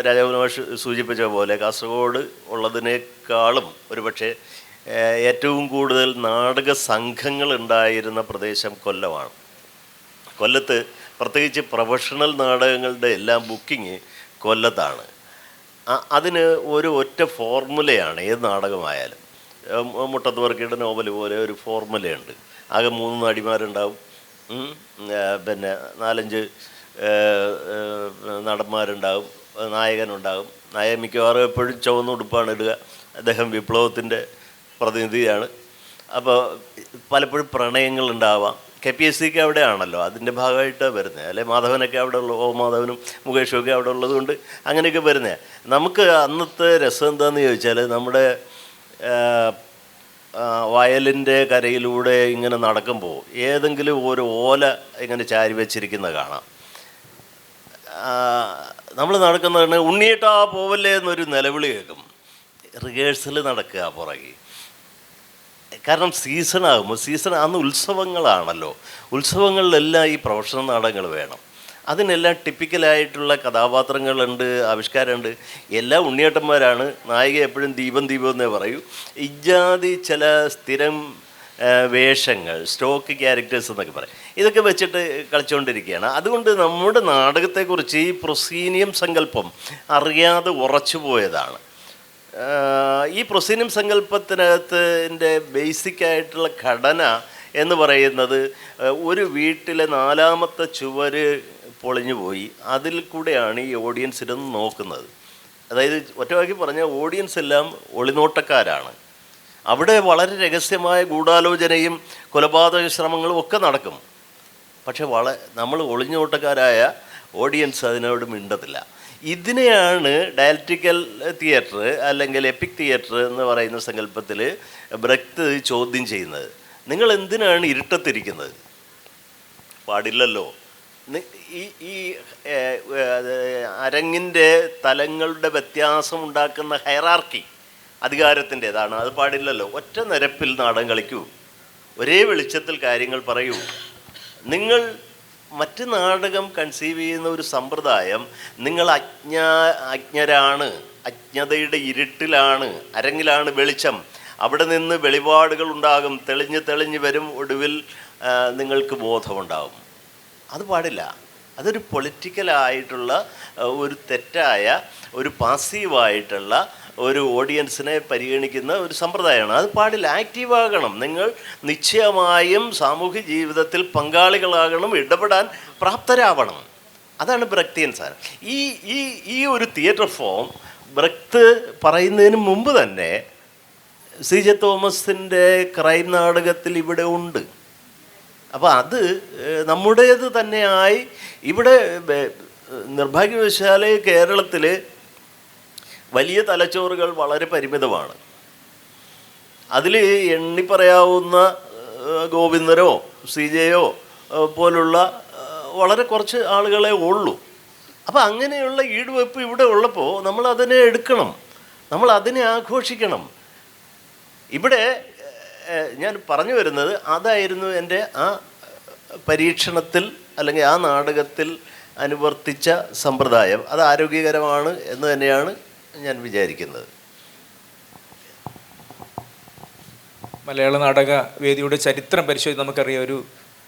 രാജാവ് മാഷ് സൂചിപ്പിച്ച പോലെ കാസർഗോഡ് ഉള്ളതിനേക്കാളും ഒരുപക്ഷെ ഏറ്റവും കൂടുതൽ നാടക സംഘങ്ങൾ ഉണ്ടായിരുന്ന പ്രദേശം കൊല്ലമാണ്. കൊല്ലത്ത് പ്രത്യേകിച്ച് പ്രൊഫഷണൽ നാടകങ്ങളുടെ എല്ലാം ബുക്കിങ് കൊല്ലത്താണ്. അതിന് ഒരു ഒറ്റ ഫോർമുലയാണ് ഏത് നാടകമായാലും. മുട്ടത്ത് വർക്കിയുടെ നോവൽ പോലെ ഒരു ഫോർമുലയുണ്ട്. ആകെ 3 നടിമാരുണ്ടാവും, പിന്നെ 4-5 നടന്മാരുണ്ടാവും, നായകനുണ്ടാകും. നായകൻ മിക്കവാറും എപ്പോഴും ചുവന്ന ഉടുപ്പാണ് ഇടുക. അദ്ദേഹം വിപ്ലവത്തിൻ്റെ പ്രതിനിധിയാണ്. അപ്പോൾ പലപ്പോഴും പ്രണയങ്ങളുണ്ടാവാം. KPSC അവിടെ ആണല്ലോ, അതിൻ്റെ ഭാഗമായിട്ടാണ് വരുന്നത്. അല്ലെ മാധവനൊക്കെ അവിടെ ഉള്ള, മാധവനും മുകേഷും ഒക്കെ അവിടെ ഉള്ളതുകൊണ്ട് അങ്ങനെയൊക്കെ വരുന്നത്. നമുക്ക് അന്നത്തെ രസം എന്താണെന്ന് ചോദിച്ചാൽ, നമ്മുടെ വയലിൻ്റെ കരയിലൂടെ ഇങ്ങനെ നടക്കുമ്പോൾ ഏതെങ്കിലും ഒരു ഓല ഇങ്ങനെ ചാരി വെച്ചിരിക്കുന്ന കാണാം. നമ്മൾ നടക്കുന്നതാണ്, ഉണ്ണിയേട്ടാ പോവല്ലേ എന്നൊരു നിലവിളി കേൾക്കും. റിഹേഴ്സൽ നടക്കുക പുറകെ. കാരണം സീസണാകുമ്പോൾ, അന്ന് ഉത്സവങ്ങളാണല്ലോ, ഉത്സവങ്ങളിലെല്ലാം ഈ പ്രൊഫഷണൽ നാടകങ്ങൾ വേണം. അതിനെല്ലാം ടിപ്പിക്കലായിട്ടുള്ള കഥാപാത്രങ്ങളുണ്ട്, ആവിഷ്കാരമുണ്ട്. എല്ലാം ഉണ്ണിയേട്ടന്മാരാണ്. നായിക എപ്പോഴും ദീപം എന്നേ പറയൂ. ഇജാതി ചില സ്ഥിരം വേഷങ്ങൾ, സ്റ്റോക്ക് ക്യാരക്ടേഴ്സ് എന്നൊക്കെ പറയും. ഇതൊക്കെ വെച്ചിട്ട് കളിച്ചുകൊണ്ടിരിക്കുകയാണ്. അതുകൊണ്ട് നമ്മുടെ നാടകത്തെക്കുറിച്ച് ഈ പ്രൊസീനിയം സങ്കല്പം അറിയാതെ ഉറച്ചു പോയതാണ്. ഈ പ്രൊസീനിയം സങ്കല്പത്തിനകത്തിൻ്റെ ബേസിക്കായിട്ടുള്ള ഘടന എന്ന് പറയുന്നത്, ഒരു വീട്ടിലെ 4ാമത്തെ ചുവര് പൊളിഞ്ഞു പോയി. അതിൽ കൂടെയാണ് ഈ ഓഡിയൻസ് ഇരുന്ന് നോക്കുന്നത്. അതായത് ഒറ്റവാക്കി പറഞ്ഞാൽ ഓഡിയൻസ് എല്ലാം ഒളിനോട്ടക്കാരാണ്. അവിടെ വളരെ രഹസ്യമായ ഗൂഢാലോചനയും കൊലപാതക ശ്രമങ്ങളും ഒക്കെ നടക്കും. പക്ഷെ നമ്മൾ ഒളിഞ്ഞോട്ടക്കാരായ ഓഡിയൻസ് അതിനോട് മിണ്ടത്തില്ല. ഇതിനെയാണ് ഡയലക്റ്റിക്കൽ തിയേറ്റർ അല്ലെങ്കിൽ എപ്പിക് തിയേറ്റർ എന്ന് പറയുന്ന സങ്കല്പത്തിൽ ബ്രെക്ത് ചോദ്യം ചെയ്യുന്നത്. നിങ്ങൾ എന്തിനാണ് ഇരുട്ടത്തിരിക്കുന്നത്? പാടില്ലല്ലോ. ഈ അരങ്ങിൻ്റെ തലങ്ങളുടെ വ്യത്യാസം ഉണ്ടാക്കുന്ന ഹൈറാർക്കി അധികാരത്തിൻ്റെതാണ്. അത് പാടില്ലല്ലോ. ഒറ്റ നിരപ്പിൽ നാടകം കളിക്കൂ, ഒരേ വെളിച്ചത്തിൽ കാര്യങ്ങൾ പറയൂ. നിങ്ങൾ മറ്റ് നാടകം കൺസീവ് ചെയ്യുന്ന ഒരു സമ്പ്രദായം, നിങ്ങൾ അജ്ഞരാണ്, അജ്ഞതയുടെ ഇരുട്ടിലാണ്, അരങ്ങിലാണ് വെളിച്ചം, അവിടെ നിന്ന് വെളിപാടുകൾ ഉണ്ടാകും, തെളിഞ്ഞ് വരും, ഒടുവിൽ നിങ്ങൾക്ക് ബോധമുണ്ടാകും. അത് പാടില്ല. അതൊരു പൊളിറ്റിക്കലായിട്ടുള്ള ഒരു തെറ്റായ ഒരു പാസീവായിട്ടുള്ള ഒരു ഓഡിയൻസിനെ പരിഗണിക്കുന്ന ഒരു സമ്പ്രദായമാണ്. അത് പാടില്ല. ആക്റ്റീവാകണം. നിങ്ങൾ നിശ്ചയമായും സാമൂഹ്യ ജീവിതത്തിൽ പങ്കാളികളാകണം, ഇടപെടാൻ പ്രാപ്തരാവണം. അതാണ് ബ്രെക്തിയൻ സാധനം. ഈ ഒരു തിയേറ്റർ ഫോം ബ്രെക്ത് പറയുന്നതിന് മുമ്പ് തന്നെ സി ജെ തോമസിൻ്റെ ക്രൈം നാടകത്തിൽ ഇവിടെ ഉണ്ട്. അപ്പോൾ അത് നമ്മുടേത് തന്നെയായി ഇവിടെ നിർഭാഗ്യവശാൽ കേരളത്തിൽ വലിയ തലച്ചോറുകൾ വളരെ പരിമിതമാണ്. അതിൽ എണ്ണിപ്പറയാവുന്ന ഗോവിന്ദനോ സി ജെയോ പോലുള്ള വളരെ കുറച്ച് ആളുകളെ ഉള്ളൂ. അപ്പോൾ അങ്ങനെയുള്ള ഈടുവെപ്പ് ഇവിടെ ഉള്ളപ്പോൾ നമ്മൾ അതിനെ എടുക്കണം, നമ്മൾ അതിനെ ആഘോഷിക്കണം. ഇവിടെ ഞാൻ പറഞ്ഞു വരുന്നത് അതായിരുന്നു എൻ്റെ ആ പരീക്ഷണത്തിൽ അല്ലെങ്കിൽ ആ നാടകത്തിൽ അനുവർത്തിച്ച സമ്പ്രദായം. അത് ആരോഗ്യകരമാണ് എന്ന് തന്നെയാണ് ഞാൻ വിചാരിക്കുന്നത്. മലയാള നാടക വേദിയുടെ ചരിത്രം പരിശോധിച്ച് നമുക്കറിയാം, ഒരു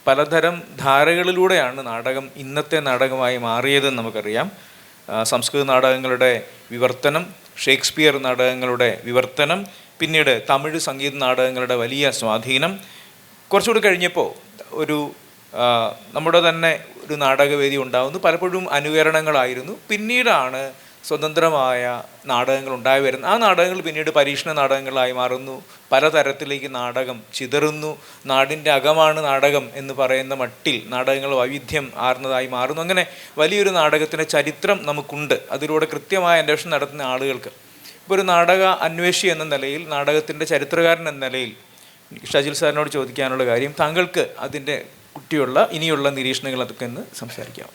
പലതരം ധാരകളിലൂടെയാണ് നാടകം ഇന്നത്തെ നാടകമായി മാറിയതെന്ന് നമുക്കറിയാം. സംസ്കൃത നാടകങ്ങളുടെ വിവർത്തനം, ഷേക്സ്പിയർ നാടകങ്ങളുടെ വിവർത്തനം, പിന്നീട് തമിഴ് സംഗീത നാടകങ്ങളുടെ വലിയ സ്വാധീനം. കുറച്ചുകൂടി കഴിഞ്ഞപ്പോൾ ഒരു നമ്മുടെ തന്നെ ഒരു നാടകവേദി ഉണ്ടാകുന്നു. പലപ്പോഴും അനുകരണങ്ങളായിരുന്നു. പിന്നീടാണ് സ്വതന്ത്രമായ നാടകങ്ങൾ ഉണ്ടായി വരുന്നത്. ആ നാടകങ്ങൾ പിന്നീട് പരീക്ഷണ നാടകങ്ങളായി മാറുന്നു. പലതരത്തിലേക്ക് നാടകം ചിതറുന്നു. നാടിൻ്റെ അകമാണ് നാടകം എന്ന് പറയുന്ന മട്ടിൽ നാടകങ്ങൾ വൈവിധ്യം ആർന്നതായി മാറുന്നു. അങ്ങനെ വലിയൊരു നാടകത്തിൻ്റെ ചരിത്രം നമുക്കുണ്ട്. അതിലൂടെ കൃത്യമായ അന്വേഷണം നടത്തുന്ന ആളുകൾക്ക്. ഇപ്പോൾ ഒരു നാടക അന്വേഷി എന്ന നിലയിൽ, നാടകത്തിൻ്റെ ചരിത്രകാരൻ എന്ന നിലയിൽ ഷജിൽ സാറിനോട് ചോദിക്കാനുള്ള കാര്യം, താങ്കൾക്ക് അതിൻ്റെ കുട്ടിയുള്ള ഇനിയുള്ള നിരീക്ഷണങ്ങൾ അതൊക്കെ ഒന്ന് സംസാരിക്കാം.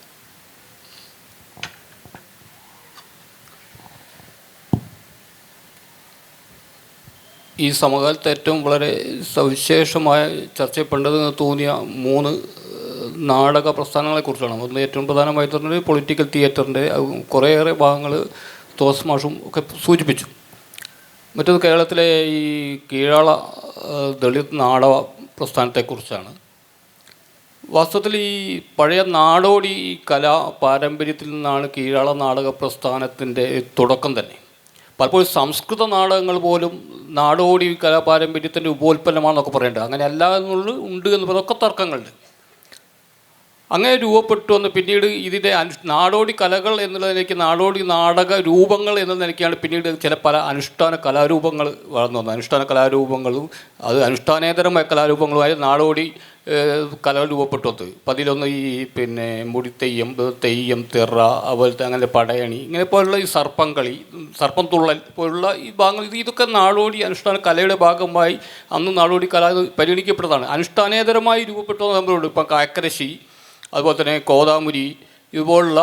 ഈ സമകാലത്ത് ഏറ്റവും വളരെ സവിശേഷമായ ചർച്ച ചെയ്യപ്പെടേണ്ടതെന്ന് തോന്നിയ 3 നാടക പ്രസ്ഥാനങ്ങളെക്കുറിച്ചാണ്. ഒന്ന് ഏറ്റവും പ്രധാനമായി പറഞ്ഞത് പൊളിറ്റിക്കൽ തിയേറ്ററിൻ്റെ കുറേയേറെ ഭാഗങ്ങൾ തോമസ് മാഷും ഒക്കെ സൂചിപ്പിച്ചു. മറ്റൊന്ന് കേരളത്തിലെ ഈ കീഴാള ദളിത് നാടക പ്രസ്ഥാനത്തെക്കുറിച്ചാണ്. വാസ്തവത്തിൽ ഈ പഴയ നാടോടി കലാ പാരമ്പര്യത്തിൽ നിന്നാണ് കീഴാള നാടക പ്രസ്ഥാനത്തിൻ്റെ തുടക്കം തന്നെ. പലപ്പോഴും സംസ്കൃത നാടകങ്ങൾ പോലും നാടോടി കലാപാരമ്പര്യത്തിൻ്റെ ഉപോൽപ്പന്നമാണെന്നൊക്കെ പറയേണ്ടത്. അങ്ങനെ അല്ല എന്നുള്ളത് ഉണ്ട് എന്ന് പറയുന്നതൊക്കെ തർക്കങ്ങളുണ്ട്. അങ്ങനെ രൂപപ്പെട്ടു വന്ന് പിന്നീട് ഇതിൻ്റെ നാടോടി കലകൾ എന്നുള്ളതിലേക്ക് നാടോടി നാടക രൂപങ്ങൾ എന്ന നിലയ്ക്കാണ് പിന്നീട് പല അനുഷ്ഠാന കലാരൂപങ്ങൾ വളർന്നു വന്നത്. അനുഷ്ഠാന കലാരൂപങ്ങളും അത് അനുഷ്ഠാനേതരമായ കലാരൂപങ്ങളുമായി നാടോടി കലകൾ രൂപപ്പെട്ടു വന്നത്. അപ്പം അതിലൊന്ന് ഈ മുടിത്തെയ്യം, തെയ്യം, തിറ, അതുപോലത്തെ അങ്ങനെ പടയണി, ഇങ്ങനെ പോലുള്ള ഈ സർപ്പംകളി, സർപ്പം തുള്ളൽ പോലുള്ള ഈ ഭാഗങ്ങൾ, ഇതൊക്കെ നാടോടി അനുഷ്ഠാന കലയുടെ ഭാഗമായി അന്ന് നാടോടി കല പരിഗണിക്കപ്പെട്ടതാണ്. അനുഷ്ഠാനേതരമായി രൂപപ്പെട്ടു നമ്മളുണ്ട്. ഇപ്പം കാക്കരശ്ശി, അതുപോലെ തന്നെ കോതാമുരി, ഇതുപോലുള്ള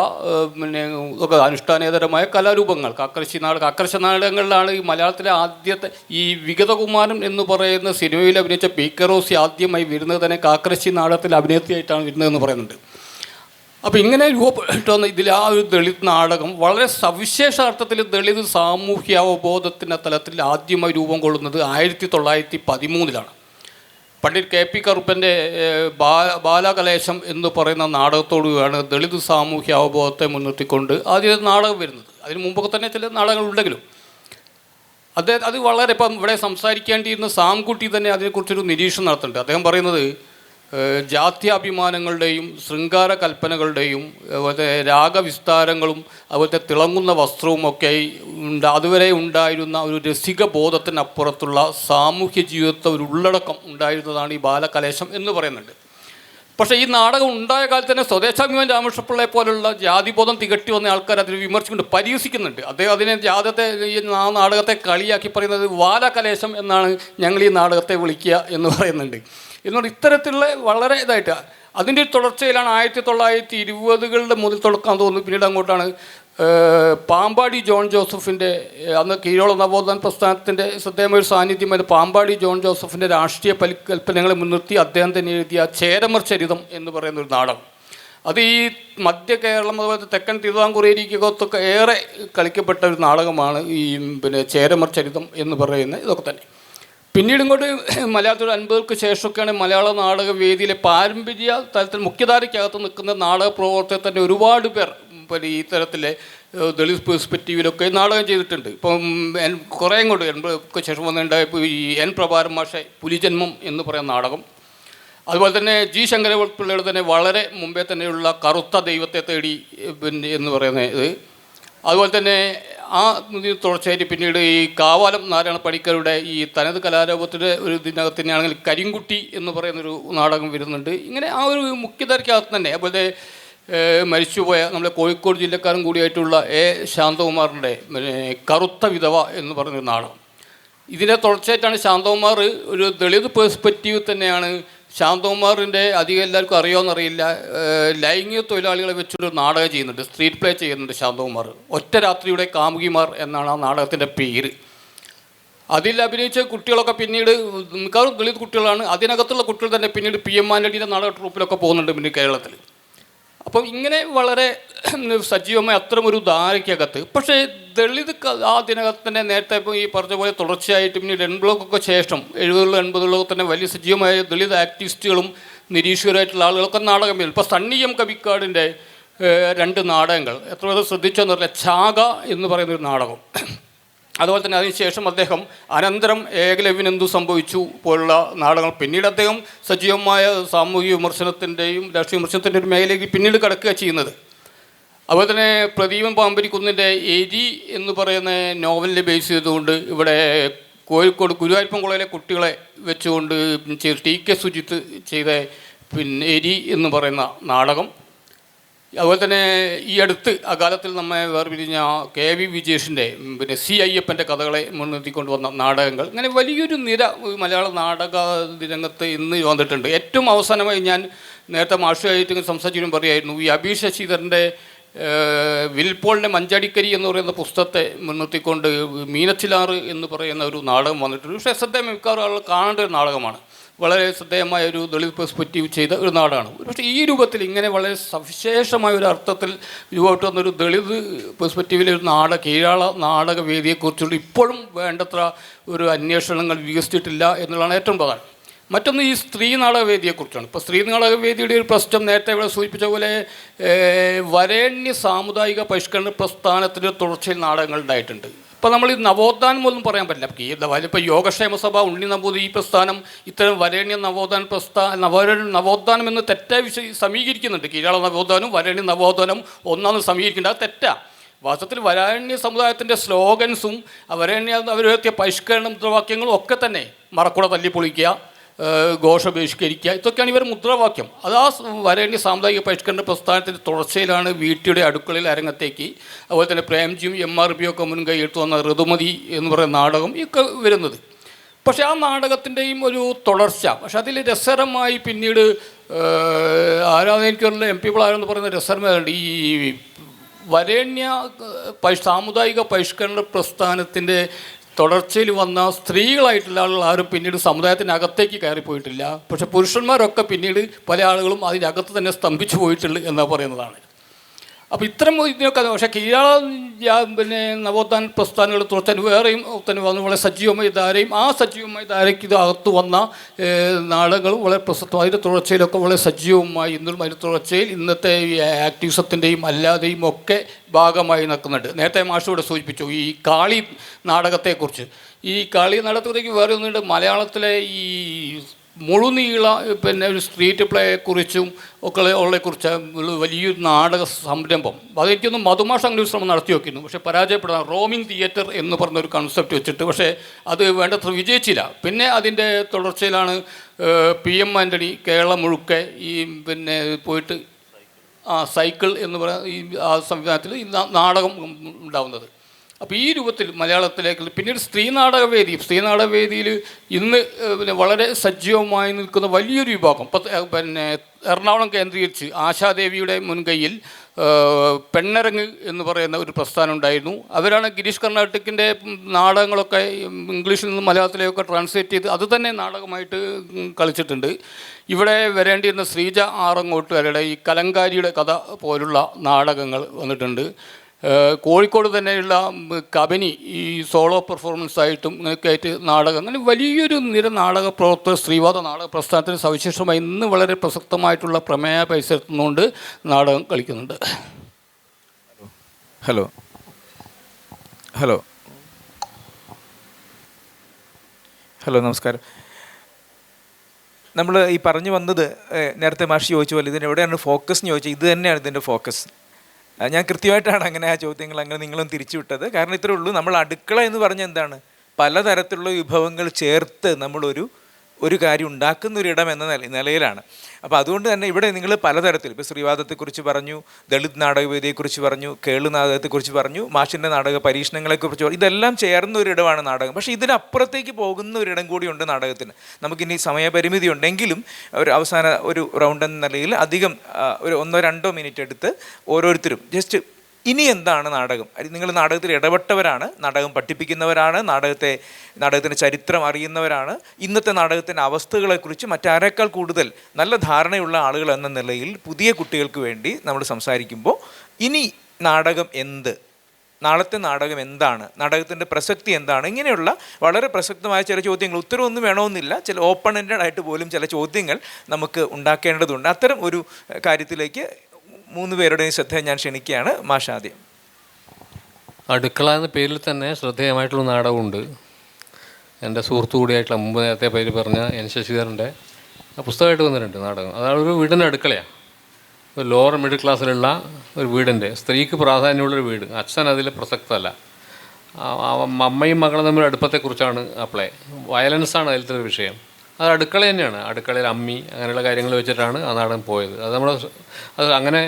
ഒക്കെ അനുഷ്ഠാനേതരമായ കലാരൂപങ്ങൾ. കാക്കരശ്ശി നാടകങ്ങളിലാണ് ഈ മലയാളത്തിലെ ആദ്യത്തെ ഈ വിഗതകുമാരൻ എന്ന് പറയുന്ന സിനിമയിൽ അഭിനയിച്ച പി കെ റോസി ആദ്യമായി വരുന്നത് തന്നെ കാക്കരശ്ശി നാടകത്തിൽ അഭിനേത്രിയായിട്ടാണ് വരുന്നതെന്ന് പറയുന്നുണ്ട്. അപ്പോൾ ഇങ്ങനെ രൂപപ്പെട്ടു വന്ന ഇതിൽ ആ ഒരു ദളിത് നാടകം വളരെ സവിശേഷ അർത്ഥത്തിൽ ദളിത് സാമൂഹ്യാവബോധത്തിൻ്റെ തലത്തിൽ ആദ്യമായി രൂപം കൊള്ളുന്നത് 1913 പണ്ഡിറ്റ് കെ പി കറുപ്പൻ്റെ ബാലകലേശം എന്ന് പറയുന്ന നാടകത്തോടുകൂടിയാണ് ദളിത് സാമൂഹ്യ അവബോധത്തെ മുൻനിർത്തിക്കൊണ്ട് ആദ്യം നാടകം വരുന്നത്. അതിന് മുമ്പൊക്കെ തന്നെ ചില നാടകങ്ങളുണ്ടെങ്കിലും അത് വളരെ ഇപ്പം ഇവിടെ സംസാരിക്കേണ്ടിയിരുന്ന സാംകുട്ടി തന്നെ അതിനെക്കുറിച്ചൊരു നിരീക്ഷണം നടത്തുന്നുണ്ട്. അദ്ദേഹം പറയുന്നത് ജാത്യാഭിമാനങ്ങളുടെയും ശൃംഗാര കൽപ്പനകളുടെയും അതുപോലത്തെ രാഗവിസ്താരങ്ങളും അതുപോലത്തെ തിളങ്ങുന്ന വസ്ത്രവും ഒക്കെ അതുവരെ ഉണ്ടായിരുന്ന ഒരു രസിക ബോധത്തിനപ്പുറത്തുള്ള സാമൂഹ്യ ജീവിതത്തെ ഒരു ഉള്ളടക്കം ഉണ്ടായിരുന്നതാണ് ഈ ബാലകലേശം എന്ന് പറയുന്നുണ്ട്. പക്ഷേ ഈ നാടകം ഉണ്ടായ കാലത്ത് തന്നെ സ്വദേശാഭിമാൻ രാമകൃഷ്ണപിള്ളയെ പോലുള്ള ജാതിബോധം തികട്ടി വന്ന ആൾക്കാർ അതിനെ വിമർശിക്കുന്നുണ്ട്, പരിഹസിക്കുന്നുണ്ട്. അദ്ദേഹം അതിനെ ഈ നാടകത്തെ കളിയാക്കി പറയുന്നത് ബാലകലേശം എന്നാണ് ഞങ്ങൾ ഈ നാടകത്തെ വിളിക്കുക എന്ന് പറയുന്നുണ്ട്. എന്നുകൊണ്ട് ഇത്തരത്തിലുള്ള വളരെ ഇതായിട്ട് അതിൻ്റെ തുടർച്ചയിലാണ് 1920 മുതൽ തുടക്കാൻ തോന്നുന്നു. പിന്നീട് അങ്ങോട്ടാണ് പാമ്പാടി ജോൺ ജോസഫിൻ്റെ, അന്ന് കീഴോളം നവോത്ഥാന പ്രസ്ഥാനത്തിൻ്റെ ശ്രദ്ധേയമായ ഒരു സാന്നിധ്യമായ പാമ്പാടി ജോൺ ജോസഫിൻ്റെ രാഷ്ട്രീയ പരികൽപ്പനകളെ മുൻനിർത്തി അദ്ദേഹം തന്നെ എഴുതിയ ചേരമർ ചരിതം എന്ന് പറയുന്ന ഒരു നാടകം. അത് ഈ മധ്യ കേരളം അതുപോലെ തെക്കൻ തിരുവിതാംകൂർ ഏരിയയ്ക്കകത്തൊക്കെ ഏറെ കളിക്കപ്പെട്ട ഒരു നാടകമാണ് ഈ ചേരമർ ചരിതം എന്ന് പറയുന്ന ഇതൊക്കെ തന്നെ. പിന്നീട് ഇങ്ങോട്ട് മലയാളത്തിൽ 50-ക്ക് ശേഷമൊക്കെയാണ് മലയാള നാടക വേദിയിലെ പാരമ്പര്യ തലത്തിൽ മുഖ്യധാരയ്ക്കകത്ത് നിൽക്കുന്ന നാടക പ്രവർത്തകർ തന്നെ ഒരുപാട് പേർ ഈ തരത്തിലെ ദളിത് പെർസ്പെക്റ്റീവിലൊക്കെ നാടകം ചെയ്തിട്ടുണ്ട്. ഇപ്പം കുറേ ഇങ്ങോട്ട് 80-ക്ക് ശേഷം വന്നിട്ടുണ്ടായ ഈ എൻ പ്രഭാരം മാഷെ പുലിജന്മം എന്ന് പറയുന്ന നാടകം, അതുപോലെ തന്നെ ജി ശങ്കരപിള്ളയുടെ തന്നെ വളരെ മുമ്പേ തന്നെയുള്ള കറുത്ത ദൈവത്തെ തേടി എന്ന് പറയുന്ന ഇത്, അതുപോലെ തന്നെ ആ തുടർച്ചയായിട്ട് പിന്നീട് ഈ കാവാലം നാരായണ പണിക്കരുടെ ഈ തനത് കലാരൂപത്തിൻ്റെ ഒരു ഇതിനകത്ത് തന്നെയാണെങ്കിൽ കരിങ്കുട്ടി എന്ന് പറയുന്നൊരു നാടകം വരുന്നുണ്ട്. ഇങ്ങനെ ആ ഒരു മുഖ്യധാരയ്ക്കകത്ത് തന്നെ അതുപോലെ മരിച്ചുപോയ നമ്മുടെ കോഴിക്കോട് ജില്ലക്കാരൻ കൂടിയായിട്ടുള്ള ശാന്തകുമാറിൻ്റെ കറുത്ത വിധവ എന്ന് പറയുന്നൊരു നാടകം. ഇതിൻ്റെ തുടർച്ചയായിട്ടാണ് ശാന്തകുമാർ ഒരു ദളിത് പേഴ്സ്പെക്റ്റീവ് തന്നെയാണ്. ശാന്തകുമാറിൻ്റെ അധികം എല്ലാവർക്കും അറിയാമെന്നറിയില്ല, ലൈംഗിക തൊഴിലാളികളെ വെച്ചൊരു നാടകം ചെയ്യുന്നുണ്ട്, സ്ട്രീറ്റ് പ്ലേ ചെയ്യുന്നുണ്ട് ശാന്തകുമാർ. ഒറ്റ രാത്രിയുടെ കാമുകിമാർ എന്നാണ് ആ നാടകത്തിൻ്റെ പേര്. അതിൽ അഭിനയിച്ച കുട്ടികളൊക്കെ പിന്നീട് മിക്കവാറും ദളിത് കുട്ടികളാണ്. അതിനകത്തുള്ള കുട്ടികൾ തന്നെ പിന്നീട് PM ആൻ്റണിയുടെ നാടക ട്രൂപ്പിലൊക്കെ പോകുന്നുണ്ട് പിന്നെ കേരളത്തിൽ. അപ്പം ഇങ്ങനെ വളരെ സജീവമായ അത്തരമൊരു ധാരയ്ക്കകത്ത് പക്ഷേ ദളിത് ആ ഇതിനകത്ത് തന്നെ നേരത്തെ ഇപ്പോൾ ഈ പറഞ്ഞ പോലെ തുടർച്ചയായിട്ട് പിന്നീട് 80-കളൊക്കെ ശേഷം 70-80-കളൊക്കെ തന്നെ വലിയ സജീവമായ ദളിത് ആക്ടിവിസ്റ്റുകളും നിരീക്ഷകരായിട്ടുള്ള ആളുകളൊക്കെ നാടകം ചെയ്യുന്നു. ഇപ്പോൾ സണ്ണിയം കവിക്കാടിൻ്റെ 2 നാടകങ്ങൾ എത്ര പേർ ശ്രദ്ധിച്ചെന്നറിയില്ല. ഛാഗ എന്ന് പറയുന്നൊരു നാടകം, അതുപോലെ തന്നെ അതിനുശേഷം അദ്ദേഹം അനന്തരം ഏകലവ്യനെന്തു സംഭവിച്ചു പോലുള്ള നാടകങ്ങൾ. പിന്നീട് അദ്ദേഹം സജീവമായ സാമൂഹിക വിമർശനത്തിൻ്റെയും രാഷ്ട്രീയ വിമർശനത്തിൻ്റെ ഒരു മേഖലയ്ക്ക് പിന്നീട് കടക്കുക ചെയ്യുന്നത്. അതുപോലെ തന്നെ പ്രദീപൻ പാമ്പരിക്കുന്നിൻ്റെ എരി എന്ന് പറയുന്ന നോവലിനെ ബേസ് ചെയ്തുകൊണ്ട് ഇവിടെ കോഴിക്കോട് ഗുരുവായൂരപ്പൻ കോളേജിലെ കുട്ടികളെ വെച്ചുകൊണ്ട് TK സുജിത്ത് ചെയ്ത എരി എന്ന് പറയുന്ന നാടകം. അതുപോലെ തന്നെ ഈ അടുത്ത് അകാലത്തിൽ നമ്മെ വേർപിരിഞ്ഞ KV വിജേഷിൻ്റെ C അയ്യപ്പൻ്റെ കഥകളെ മുൻനിർത്തിക്കൊണ്ട് വന്ന നാടകങ്ങൾ, ഇങ്ങനെ വലിയൊരു നിര മലയാള നാടക രംഗത്ത് ഇന്ന് വന്നിട്ടുണ്ട്. ഏറ്റവും അവസാനമായി ഞാൻ നേരത്തെ മാഷുമായിട്ട് സംസാരിച്ചിട്ടും പറയായിരുന്നു, ഈ അബീഷ് ശശിധരൻ്റെ വിൽപോളിൻ്റെ മഞ്ചാടിക്കരി എന്ന് പറയുന്ന പുസ്തകത്തെ മുൻനിർത്തിക്കൊണ്ട് മീനച്ചിലാറ് എന്ന് പറയുന്ന ഒരു നാടകം വന്നിട്ടുണ്ട്. പക്ഷേ ശ്രദ്ധേയം മിക്കവാറും ആളുകൾ കാണേണ്ട ഒരു നാടകമാണ്. വളരെ ശ്രദ്ധേയമായ ഒരു ദളിത് പെർസ്പെക്റ്റീവ് ചെയ്ത ഒരു നാടാണ്. പക്ഷേ ഈ രൂപത്തിൽ ഇങ്ങനെ വളരെ സവിശേഷമായ ഒരു അർത്ഥത്തിൽ രൂപപ്പെട്ട് വന്നൊരു ദളിത് പെർസ്പെക്റ്റീവിലെ ഒരു കീഴാള നാടകവേദിയെക്കുറിച്ചുള്ള ഇപ്പോഴും വേണ്ടത്ര ഒരു അന്വേഷണങ്ങൾ വികസിച്ചിട്ടില്ല എന്നുള്ളതാണ് ഏറ്റവും പ്രധാനം. മറ്റൊന്ന് ഈ സ്ത്രീ നാടകവേദിയെക്കുറിച്ചാണ്. ഇപ്പോൾ സ്ത്രീ നാടകവേദിയുടെ ഒരു പ്രശ്നം നേരത്തെ ഇവിടെ സൂചിപ്പിച്ച പോലെ വരേണ്യ സാമുദായിക പരിഷ്കരണ പ്രസ്ഥാനത്തിൻ്റെ തുടർച്ചയിൽ നാടകങ്ങൾ ഉണ്ടായിട്ടുണ്ട്. ഇപ്പോൾ നമ്മൾ ഈ നവോത്ഥാനം ഒന്നും പറയാൻ പറ്റില്ല. ഇപ്പോൾ യോഗക്ഷേമ സഭ, ഉണ്ണി നമ്പൂതിരി ഈ പ്രസ്ഥാനം ഇത്തരം വരേണ്യ നവോത്ഥാനം എന്ന് തെറ്റായി സമീകരിക്കുന്നുണ്ട്. കീഴാള നവോത്ഥാനവും വരേണ്യ നവോത്ഥാനം ഒന്നാണ് സമീകരിക്കേണ്ടത്. അത് തെറ്റാണ്. വാസ്തവത്തിൽ വരേണ്യ സമുദായത്തിൻ്റെ സ്ലോഗൻസും അവരുടെത്തിയ പരിഷ്കരണ മുദ്രാവാക്യങ്ങളും ഒക്കെ തന്നെ മറക്കുട തല്ലിപ്പൊളിക്കുക, ഘോഷ ബഹിഷ്കരിക്കുക, ഇതൊക്കെയാണ് ഇവർ മുദ്രാവാക്യം. അത് ആ വരേണ്യ സാമുദായിക പരിഷ്കരണ പ്രസ്ഥാനത്തിൻ്റെ തുടർച്ചയിലാണ് വീട്ടിയുടെ അടുക്കളയിൽ അരങ്ങത്തേക്ക് അതുപോലെ തന്നെ പ്രേംജിയും MRP ഒക്കെ മുൻകൈ എടുത്തു വന്ന ഋതുമതി എന്ന് പറയുന്ന നാടകം ഒക്കെ വരുന്നത്. പക്ഷേ ആ നാടകത്തിൻ്റെയും ഒരു തുടർച്ച, പക്ഷെ അതിൽ രസകരമായി പിന്നീട് എനിക്കുള്ള MP പിള്ളാരെന്ന് പറയുന്ന രസകരമായുണ്ട്. ഈ വരേണ്യ സാമുദായിക പരിഷ്കരണ പ്രസ്ഥാനത്തിൻ്റെ തുടർച്ചയിൽ വന്ന സ്ത്രീകളായിട്ടുള്ള ആളുകൾ ആരും പിന്നീട് സമുദായത്തിനകത്തേക്ക് കയറിപ്പോയിട്ടില്ല. പക്ഷേ പുരുഷന്മാരൊക്കെ പിന്നീട് പല ആളുകളും അതിനകത്ത് തന്നെ സ്തംഭിച്ചു പോയിട്ടുള്ളൂ എന്നാണ് പറയുന്നതാണ്. അപ്പോൾ ഇത്തരം ഇതിനൊക്കെ പക്ഷേ കീഴാള നവോത്ഥാന പ്രസ്ഥാനങ്ങൾ തുടർച്ച വേറെയും തന്നെ വന്ന് വളരെ സജീവമായ ധാരയും ആ സജീവമായ ധാരയ്ക്ക് ഇത് അകത്ത് വന്ന നാടകങ്ങളും വളരെ പ്രസക്തം. അതിൻ്റെ തുടർച്ചയിലൊക്കെ വളരെ സജീവമായി ഇന്നും അതിൻ്റെ തുടർച്ചയിൽ ഇന്നത്തെ ആക്ടിവിസത്തിൻ്റെയും അല്ലാതെയും ഒക്കെ ഭാഗമായി നിൽക്കുന്നുണ്ട്. നേരത്തെ മാഷോട് സൂചിപ്പിച്ചു ഈ കാളി നാടകത്തെക്കുറിച്ച്. ഈ കാളി നാടകത്തേക്ക് വേറെ ഒന്നുണ്ട്. മലയാളത്തിലെ ഈ മുഴുനീള പിന്നെ ഒരു സ്ട്രീറ്റ് പ്ലേയെക്കുറിച്ചും ഒക്കെ ഉള്ളതിനെക്കുറിച്ച് വലിയൊരു നാടക സംരംഭം അതെനിക്കൊന്ന് മധുമാഷ് അങ്ങനെ ഒരു ശ്രമം നടത്തി നോക്കിയിരുന്നു. പക്ഷേ പരാജയപ്പെടാൻ റോമിംഗ് തിയേറ്റർ എന്ന് പറഞ്ഞൊരു കൺസെപ്റ്റ് വെച്ചിട്ട്, പക്ഷേ അത് വേണ്ടത്ര വിജയിച്ചില്ല. പിന്നെ അതിൻ്റെ തുടർച്ചയിലാണ് PM ആൻ്റണി കേരളം മുഴുക്കെ ഈ പിന്നെ പോയിട്ട് സൈക്കിൾ എന്ന് പറയുന്ന ഈ ആ സംവിധാനത്തിൽ ഈ നാടകം ഉണ്ടാവുന്നത്. അപ്പോൾ ഈ രൂപത്തിൽ മലയാളത്തിലേക്ക് പിന്നീട് സ്ത്രീ നാടകവേദിയിൽ ഇന്ന് പിന്നെ വളരെ സജീവമായി നിൽക്കുന്ന വലിയൊരു വിഭാഗം പിന്നെ എറണാകുളം കേന്ദ്രീകരിച്ച് ആശാദേവിയുടെ മുൻകൈയിൽ പെണ്ണരങ്ങ് എന്ന് പറയുന്ന ഒരു പ്രസ്ഥാനം ഉണ്ടായിരുന്നു. അവരാണ് ഗിരീഷ് കർണാട്ടിക്കിൻ്റെ നാടകങ്ങളൊക്കെ ഇംഗ്ലീഷിൽ നിന്ന് മലയാളത്തിലേക്കൊക്കെ ട്രാൻസ്ലേറ്റ് ചെയ്ത് അത് തന്നെ നാടകമായിട്ട് കളിച്ചിട്ടുണ്ട്. ഇവിടെ വരേണ്ടിയിരുന്ന ശ്രീജ ആറങ്ങോട്ടുകാരുടെ ഈ കലങ്കാരിയുടെ കഥ പോലുള്ള നാടകങ്ങൾ വന്നിട്ടുണ്ട്. കോഴിക്കോട് തന്നെയുള്ള കബനി ഈ സോളോ പെർഫോമൻസ് ആയിട്ടും ഇങ്ങനെയൊക്കെ ആയിട്ട് നാടകം, അങ്ങനെ വലിയൊരു നിര നാടക പ്രവർത്തകർ സ്ത്രീവാദ നാടക പ്രസ്ഥാനത്തിന് സവിശേഷമായി ഇന്ന് വളരെ പ്രസക്തമായിട്ടുള്ള പ്രമേയ പരിസരത്തുനിന്നുകൊണ്ട് നാടകം കളിക്കുന്നുണ്ട്. ഹലോ ഹലോ ഹലോ നമസ്കാരം. നമ്മൾ ഈ പറഞ്ഞു വന്നത് നേരത്തെ മാഷി ചോദിച്ചു പോലെ ഇതിനെവിടെയാണ് ഫോക്കസ് എന്ന് ചോദിച്ചാൽ ഇത് തന്നെയാണ് ഇതിൻ്റെ ഫോക്കസ്. ഞാൻ കൃത്യമായിട്ടാണ് അങ്ങനെ ആ ചോദ്യങ്ങൾ അങ്ങനെ നിങ്ങളും തിരിച്ചു വിട്ടത്. കാരണം ഇത്രേ ഉള്ളൂ, നമ്മൾ അടുക്കള എന്ന് പറഞ്ഞാൽ എന്താണ്, പലതരത്തിലുള്ള വിഭവങ്ങൾ ചേർത്ത് ഒരു കാര്യം ഉണ്ടാക്കുന്ന ഒരിടം എന്ന നിലയിലാണ്. അപ്പോൾ അതുകൊണ്ട് തന്നെ ഇവിടെ നിങ്ങൾ പലതരത്തിൽ ഇപ്പോൾ സ്ത്രീവാദത്തെക്കുറിച്ച് പറഞ്ഞു, ദളിത് നാടകവേദിയെക്കുറിച്ച് പറഞ്ഞു, കേളു നാടകത്തെക്കുറിച്ച് പറഞ്ഞു, മാഷിൻ്റെ നാടക പരീക്ഷണങ്ങളെക്കുറിച്ച് പറഞ്ഞു. ഇതെല്ലാം ചേർന്ന ഒരിടമാണ് നാടകം. പക്ഷേ ഇതിനപ്പുറത്തേക്ക് പോകുന്ന ഒരിടം കൂടിയുണ്ട് നാടകത്തിന്. നമുക്കിനി സമയപരിമിതി ഉണ്ടെങ്കിലും ഒരു അവസാന ഒരു റൗണ്ട് എന്ന നിലയിൽ അധികം ഒരു 1-2 മിനിറ്റ് എടുത്ത് ഓരോരുത്തരും ജസ്റ്റ് ഇനി എന്താണ് നാടകം, നിങ്ങൾ നാടകത്തിൽ ഇടപെട്ടവരാണ്, നാടകം പഠിപ്പിക്കുന്നവരാണ്, നാടകത്തിൻ്റെ ചരിത്രം അറിയുന്നവരാണ്, ഇന്നത്തെ നാടകത്തിൻ്റെ അവസ്ഥകളെക്കുറിച്ച് മറ്റാരേക്കാൾ കൂടുതൽ നല്ല ധാരണയുള്ള ആളുകൾ എന്ന നിലയിൽ പുതിയ കുട്ടികൾക്ക് വേണ്ടി നമ്മൾ സംസാരിക്കുമ്പോൾ ഇനി നാടകം എന്ത്, നാളത്തെ നാടകം എന്താണ്, നാടകത്തിൻ്റെ പ്രസക്തി എന്താണ്, ഇങ്ങനെയുള്ള വളരെ പ്രസക്തമായ ചില ചോദ്യങ്ങൾ, ഉത്തരവൊന്നും വേണമെന്നില്ല, ചില ഓപ്പൺ എൻഡഡ് ആയിട്ട് പോലും ചില ചോദ്യങ്ങൾ നമുക്ക് ഉണ്ടാക്കേണ്ടതുണ്ട്. അത്തരം ഒരു കാര്യത്തിലേക്ക് 3 പേരുടെയും ശ്രദ്ധ ഞാൻ ക്ഷണിക്കുകയാണ്. മാഷാദ്യം. അടുക്കള എന്ന പേരിൽ തന്നെ ശ്രദ്ധേയമായിട്ടുള്ള നാടകമുണ്ട്. എൻ്റെ സുഹൃത്തു കൂടിയായിട്ടുള്ള മുമ്പ് നേരത്തെ പേര് പറഞ്ഞ N. ശശിധരൻ്റെ പുസ്തകമായിട്ട് വന്നിട്ടുണ്ട് നാടകം. അതാണ് ഒരു വീടിൻ്റെ അടുക്കളയാണ്. ഒരു ലോവർ മിഡിൽ ക്ലാസ്സിലുള്ള ഒരു വീടിൻ്റെ, സ്ത്രീക്ക് പ്രാധാന്യമുള്ളൊരു വീട്, അച്ഛൻ അതിൽ പ്രസക്തമല്ല, അമ്മയും മകളും തമ്മിൽ അടുപ്പത്തെക്കുറിച്ചാണ് ആ പ്ലേ. വയലൻസാണ് അതിലത്തെ വിഷയം. അത് അടുക്കള തന്നെയാണ്. അടുക്കളയിൽ അമ്മി അങ്ങനെയുള്ള കാര്യങ്ങൾ വെച്ചിട്ടാണ് ആ നാടകം പോയത്. അത് അങ്ങനെ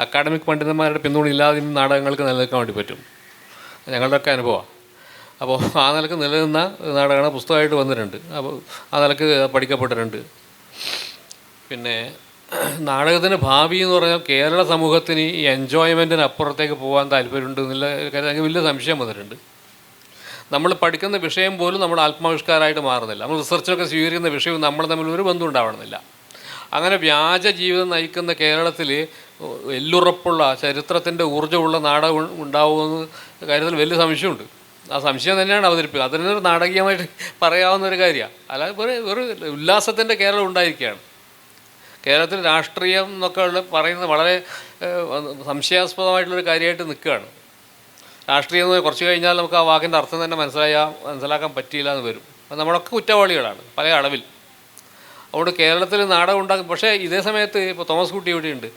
അക്കാഡമിക് പണ്ഡിതന്മാരുടെ പിന്തുണ ഇല്ലാതെ നാടകങ്ങൾക്ക് നിലനിൽക്കാൻ വേണ്ടി പറ്റും. ഞങ്ങളുടെയൊക്കെ അനുഭവമാണ്. അപ്പോൾ ആ നിലക്ക് നിലനിന്ന നാടകമാണ്, പുസ്തകമായിട്ട് വന്നിട്ടുണ്ട്. അപ്പോൾ ആ നിലക്ക് പഠിക്കപ്പെട്ടിട്ടുണ്ട്. പിന്നെ നാടകത്തിൻ്റെ ഭാവി എന്ന് പറഞ്ഞാൽ കേരള സമൂഹത്തിന് ഈ എൻജോയ്മെൻറ്റിന് അപ്പുറത്തേക്ക് പോകാൻ താല്പര്യമുണ്ട് എന്നുള്ള കാര്യം വലിയ സംശയം വന്നിട്ടുണ്ട്. നമ്മൾ പഠിക്കുന്ന വിഷയം പോലും നമ്മൾ ആത്മാവിഷ്കാരമായിട്ട് മാറുന്നില്ല. നമ്മൾ റിസർച്ചൊക്കെ സ്വീകരിക്കുന്ന വിഷയവും നമ്മൾ തമ്മിൽ ഒരു ബന്ധം ഉണ്ടാവണമെന്നില്ല. അങ്ങനെ വ്യാജ ജീവിതം നയിക്കുന്ന കേരളത്തിൽ എല്ലുറപ്പുള്ള ചരിത്രത്തിൻ്റെ ഊർജ്ജമുള്ള നാടകം ഉണ്ടാവുമെന്ന് കാര്യത്തിൽ വലിയ സംശയമുണ്ട്. ആ സംശയം തന്നെയാണ് അവതരിപ്പിക്കുക. അതിനൊരു നാടകീയമായിട്ട് പറയാവുന്ന ഒരു കാര്യമാണ്. അല്ലാതെ ഒരു ഉല്ലാസത്തിൻ്റെ കേരളം ഉണ്ടായിരിക്കുകയാണ്. കേരളത്തിൽ രാഷ്ട്രീയം എന്നൊക്കെ പറയുന്നത് വളരെ സംശയാസ്പദമായിട്ടുള്ളൊരു കാര്യമായിട്ട് നിൽക്കുകയാണ്. രാഷ്ട്രീയം എന്ന് കുറച്ച് കഴിഞ്ഞാൽ നമുക്ക് ആ വാക്കിൻ്റെ അർത്ഥം തന്നെ മനസ്സിലാക്കാൻ പറ്റിയില്ല എന്ന് വരും. അത് നമ്മളൊക്കെ കുറ്റവാളികളാണ് പല അളവിൽ. അതുകൊണ്ട് കേരളത്തിൽ നാടകം ഉണ്ടാക്കും. പക്ഷേ ഇതേ സമയത്ത് ഇപ്പോൾ തോമസ് കുട്ടി ഇവിടെയുണ്ട്.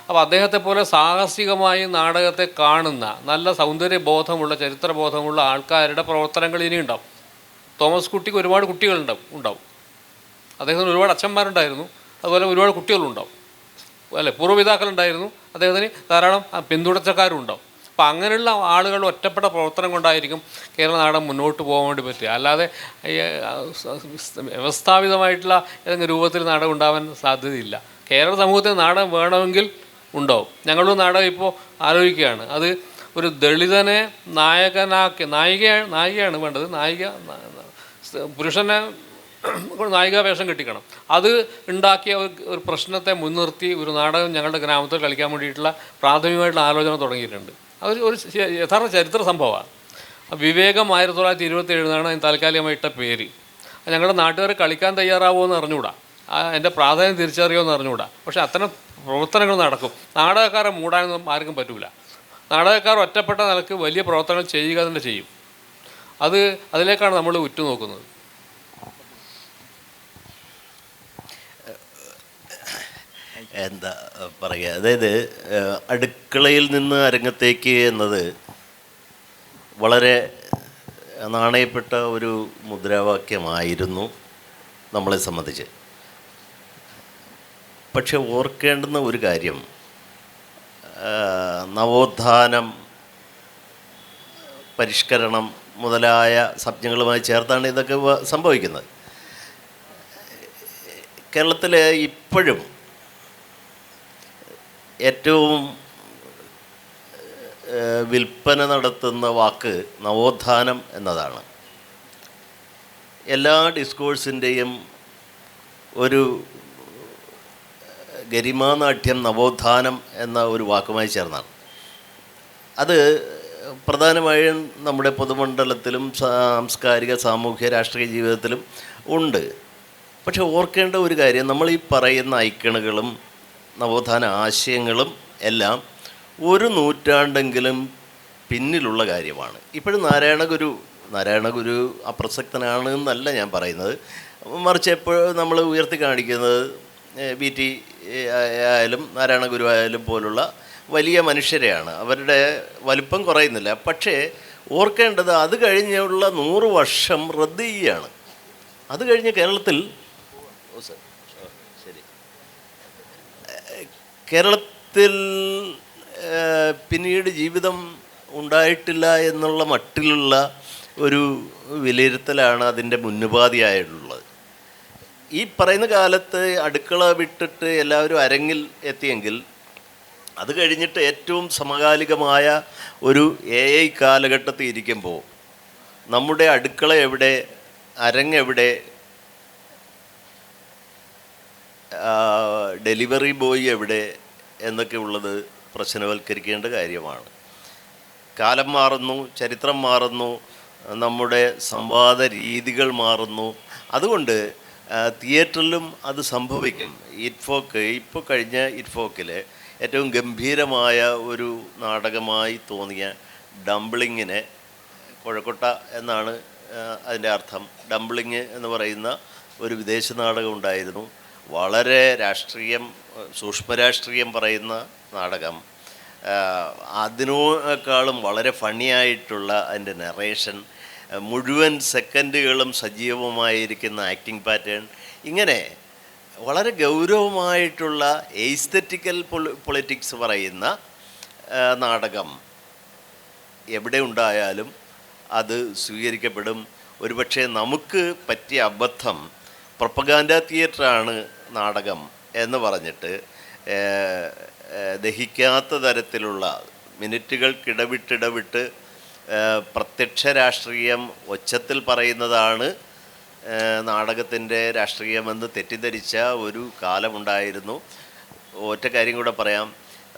അപ്പോൾ അദ്ദേഹത്തെ പോലെ സാഹസികമായി നാടകത്തെ കാണുന്ന നല്ല സൗന്ദര്യബോധമുള്ള ചരിത്രബോധമുള്ള ആൾക്കാരുടെ പ്രവർത്തനങ്ങൾ ഇനി ഉണ്ടാവും. തോമസ് കുട്ടിക്ക് ഒരുപാട് കുട്ടികളുണ്ടാവും. അദ്ദേഹത്തിന് ഒരുപാട് അച്ഛന്മാരുണ്ടായിരുന്നു, അതുപോലെ ഒരുപാട് കുട്ടികളുണ്ടാവും, അല്ലേ, പൂർവ്വപിതാക്കളുണ്ടായിരുന്നു. അദ്ദേഹത്തിന് ധാരാളം പിന്തുടർച്ചക്കാരും ഉണ്ടാവും. അപ്പം അങ്ങനെയുള്ള ആളുകളുടെ ഒറ്റപ്പെട്ട പ്രവർത്തനം കൊണ്ടായിരിക്കും കേരള നാടകം മുന്നോട്ട് പോകാൻ വേണ്ടി പറ്റുക. അല്ലാതെ വ്യവസ്ഥാപിതമായിട്ടുള്ള ഏതെങ്കിലും രൂപത്തിൽ നാടകം ഉണ്ടാവാൻ സാധ്യതയില്ല. കേരള സമൂഹത്തിന് നാടകം വേണമെങ്കിൽ ഉണ്ടാവും. ഞങ്ങളുടെ നാടകം ഇപ്പോൾ ആലോചിക്കുകയാണ്. അത് ഒരു ദളിതനെ നായികയാണ് വേണ്ടത്. പുരുഷനെ നായിക വേഷം കെട്ടിക്കണം. അത് ഉണ്ടാക്കിയ ഒരു പ്രശ്നത്തെ മുൻനിർത്തി ഒരു നാടകം ഞങ്ങളുടെ ഗ്രാമത്തിൽ കളിക്കാൻ വേണ്ടിയിട്ടുള്ള പ്രാഥമികമായിട്ടുള്ള ആലോചന തുടങ്ങിയിട്ടുണ്ട്. അത് ഒരു യഥാർത്ഥ ചരിത്ര സംഭവമാണ്. വിവേകം 1927 അതിന് താൽക്കാലികമായിട്ട പേര്. ഞങ്ങളുടെ നാട്ടുകാർ കളിക്കാൻ തയ്യാറാവുമോ എന്ന് അറിഞ്ഞുകൂടാ, എൻ്റെ പ്രാധാന്യം തിരിച്ചറിയുമോ അറിഞ്ഞുകൂടാ. പക്ഷേ അത്തരം പ്രവർത്തനങ്ങൾ നടക്കും. നാടകക്കാരെ മൂടാനൊന്നും ആർക്കും പറ്റില്ല. നാടകക്കാർ ഒറ്റപ്പെട്ട നിലക്ക് വലിയ പ്രവർത്തനങ്ങൾ ചെയ്യുക തന്നെ ചെയ്യും. അതിലേക്കാണ് നമ്മൾ ഉറ്റുനോക്കുന്നത്. എന്താ പറയുക, അതായത് അടുക്കളയിൽ നിന്ന് അരങ്ങത്തേക്ക് എന്നത് വളരെ നാണയപ്പെട്ട ഒരു മുദ്രാവാക്യമായിരുന്നു നമ്മളെ സംബന്ധിച്ച്. പക്ഷെ ഓർക്കേണ്ടുന്ന ഒരു കാര്യം, നവോത്ഥാനം, പരിഷ്കരണം മുതലായ സംജ്ഞകളുമായി ചേർത്താണ് ഇതൊക്കെ സംഭവിക്കുന്നത്. കേരളത്തിൽ ഇപ്പോഴും ഏറ്റവും വിൽപ്പന നടത്തുന്ന വാക്ക് നവോത്ഥാനം എന്നതാണ്. എല്ലാ ഡിസ്കോഴ്സിൻ്റെയും ഒരു ഗരിമാനാട്യം നവോത്ഥാനം എന്ന ഒരു വാക്കുമായി ചേർന്നാണ്. അത് പ്രധാനമായും നമ്മുടെ പൊതുമണ്ഡലത്തിലും സാംസ്കാരിക സാമൂഹ്യ രാഷ്ട്രീയ ജീവിതത്തിലും ഉണ്ട്. പക്ഷെ ഓർക്കേണ്ട ഒരു കാര്യം, നമ്മൾ ഈ പറയുന്ന ഐക്കണുകളും നവോത്ഥാന ആശയങ്ങളും എല്ലാം ഒരു നൂറ്റാണ്ടെങ്കിലും പിന്നിലുള്ള കാര്യമാണ്. ഇപ്പോഴും നാരായണഗുരു അപ്രസക്തനാണ് എന്നല്ല ഞാൻ പറയുന്നത്. മറിച്ച് എപ്പോഴും നമ്മൾ ഉയർത്തി കാണിക്കുന്നത് BT ആയാലും നാരായണഗുരു ആയാലും പോലുള്ള വലിയ മനുഷ്യരെയാണ്. അവരുടെ വലിപ്പം കുറയുന്നില്ല. പക്ഷേ ഓർക്കേണ്ടത്, അത് കഴിഞ്ഞുള്ള 100 വർഷം റദ്ദ് ചെയ്യുകയാണ്. അത് കഴിഞ്ഞ് കേരളത്തിൽ പിന്നീട് ജീവിതം ഉണ്ടായിട്ടില്ല എന്നുള്ള മട്ടിലുള്ള ഒരു വിലയിരുത്തലാണ് അതിൻ്റെ മുന്നുപാധിയായിട്ടുള്ളത്. ഈ പറയുന്ന കാലത്ത് അടുക്കള വിട്ടിട്ട് എല്ലാവരും അരങ്ങിൽ എത്തിയെങ്കിൽ, അത് കഴിഞ്ഞിട്ട് ഏറ്റവും സമകാലികമായ ഒരു AI കാലഘട്ടത്തിൽ ഇരിക്കുമ്പോൾ നമ്മുടെ അടുക്കള എവിടെ, അരങ്ങെവിടെ, ഡെലിവറി ബോയ് എവിടെ എന്നൊക്കെ ഉള്ളത് പ്രശ്നവൽക്കരിക്കേണ്ട കാര്യമാണ്. കാലം മാറുന്നു, ചരിത്രം മാറുന്നു, നമ്മുടെ സംവാദ രീതികൾ മാറുന്നു. അതുകൊണ്ട് തിയേറ്ററിലും അത് സംഭവിക്കും. ഇപ്പോൾ കഴിഞ്ഞ ഇറ്റ്ഫോക്കിൽ ഏറ്റവും ഗംഭീരമായ ഒരു നാടകമായി തോന്നിയ ഡംബ്ലിങ്ങിനെ, കൊഴക്കൊട്ട എന്നാണ് അതിൻ്റെ അർത്ഥം, ഡംബ്ലിങ് എന്ന് പറയുന്ന ഒരു വിദേശ നാടകം ഉണ്ടായിരുന്നു. വളരെ സൂക്ഷ്മരാഷ്ട്രീയം പറയുന്ന നാടകം. അതിനേക്കാളും വളരെ ഫണ്ണിയായിട്ടുള്ള അതിൻ്റെ നറേഷൻ, മുഴുവൻ സെക്കൻഡുകളും സജീവമായിരിക്കുന്ന ആക്ടിംഗ് പാറ്റേൺ, ഇങ്ങനെ വളരെ ഗൗരവമായിട്ടുള്ള എസ്തെറ്റിക്കൽ പൊളിറ്റിക്സ് പറയുന്ന നാടകം എവിടെ ഉണ്ടായാലും അത് സ്വീകരിക്കപ്പെടും. ഒരുപക്ഷെ നമുക്ക് പറ്റിയ അബദ്ധം പ്രൊപ്പഗാൻഡ തിയേറ്ററാണ് നാടകം എന്ന് പറഞ്ഞിട്ട് ദഹിക്കാത്ത തരത്തിലുള്ള മിനിറ്റുകൾക്കിടവിട്ട് പ്രത്യക്ഷ രാഷ്ട്രീയം ഒച്ചത്തിൽ പറയുന്നതാണ് നാടകത്തിൻ്റെ രാഷ്ട്രീയമെന്ന് തെറ്റിദ്ധരിച്ച ഒരു കാലമുണ്ടായിരുന്നു. ഒറ്റ കാര്യം കൂടെ പറയാം.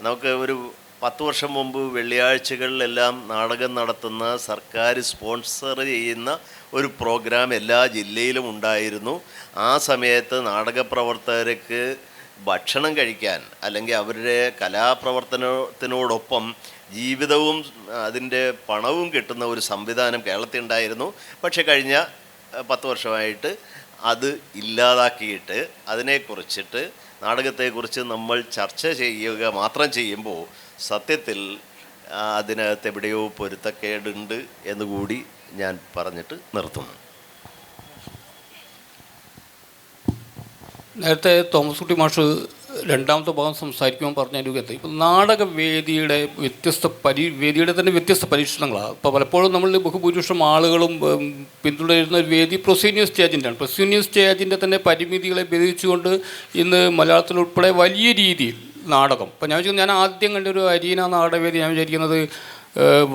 നമുക്ക് ഒരു 10 വർഷം മുമ്പ് വെള്ളിയാഴ്ചകളിലെല്ലാം നാടകം നടത്തുന്ന, സർക്കാർ സ്പോൺസർ ചെയ്യുന്ന ഒരു പ്രോഗ്രാം എല്ലാ ജില്ലയിലും ഉണ്ടായിരുന്നു. ആ സമയത്ത് നാടകപ്രവർത്തകർക്ക് ഭക്ഷണം കഴിക്കാൻ, അല്ലെങ്കിൽ അവരുടെ കലാപ്രവർത്തനത്തിനോടൊപ്പം ജീവിതവും അതിൻ്റെ പണവും കിട്ടുന്ന ഒരു സംവിധാനം കേരളത്തിൽ ഉണ്ടായിരുന്നു. പക്ഷേ കഴിഞ്ഞ 10 വർഷമായിട്ട് അത് ഇല്ലാതാക്കിയിട്ട് അതിനെക്കുറിച്ചിട്ട്, നാടകത്തെക്കുറിച്ച് നമ്മൾ ചർച്ച ചെയ്യുക മാത്രം ചെയ്യുമ്പോൾ സത്യത്തിൽ അതിനകത്ത് എവിടെയോ പൊരുത്തക്കേടുണ്ട് എന്നുകൂടി ഞാൻ പറഞ്ഞിട്ട് നിർത്തുന്നു. നേരത്തെ തോമസ് കുട്ടി മാഷ് രണ്ടാമത്തെ ഭാഗം സംസാരിക്കുമ്പോൾ പറഞ്ഞൊരു കത്ത്, ഇപ്പം നാടകവേദിയുടെ വേദിയുടെ തന്നെ വ്യത്യസ്ത പരീക്ഷണങ്ങളാണ്. ഇപ്പോൾ പലപ്പോഴും നമ്മൾ ബഹുഭൂരിപക്ഷം ആളുകളും പിന്തുടരുന്ന ഒരു വേദി പ്രൊസീനിയർ സ്റ്റേജിൻ്റെയാണ്. പ്രൊസീനിയർ സ്റ്റേജിൻ്റെ തന്നെ പരിമിതികളെ ഭേദിച്ചുകൊണ്ട് ഇന്ന് മലയാളത്തിലുൾപ്പെടെ വലിയ രീതിയിൽ നാടകം, ഇപ്പോൾ ഞാൻ ആദ്യം കണ്ടൊരു അരീന നാടകവേദി ഞാൻ വിചാരിക്കുന്നത്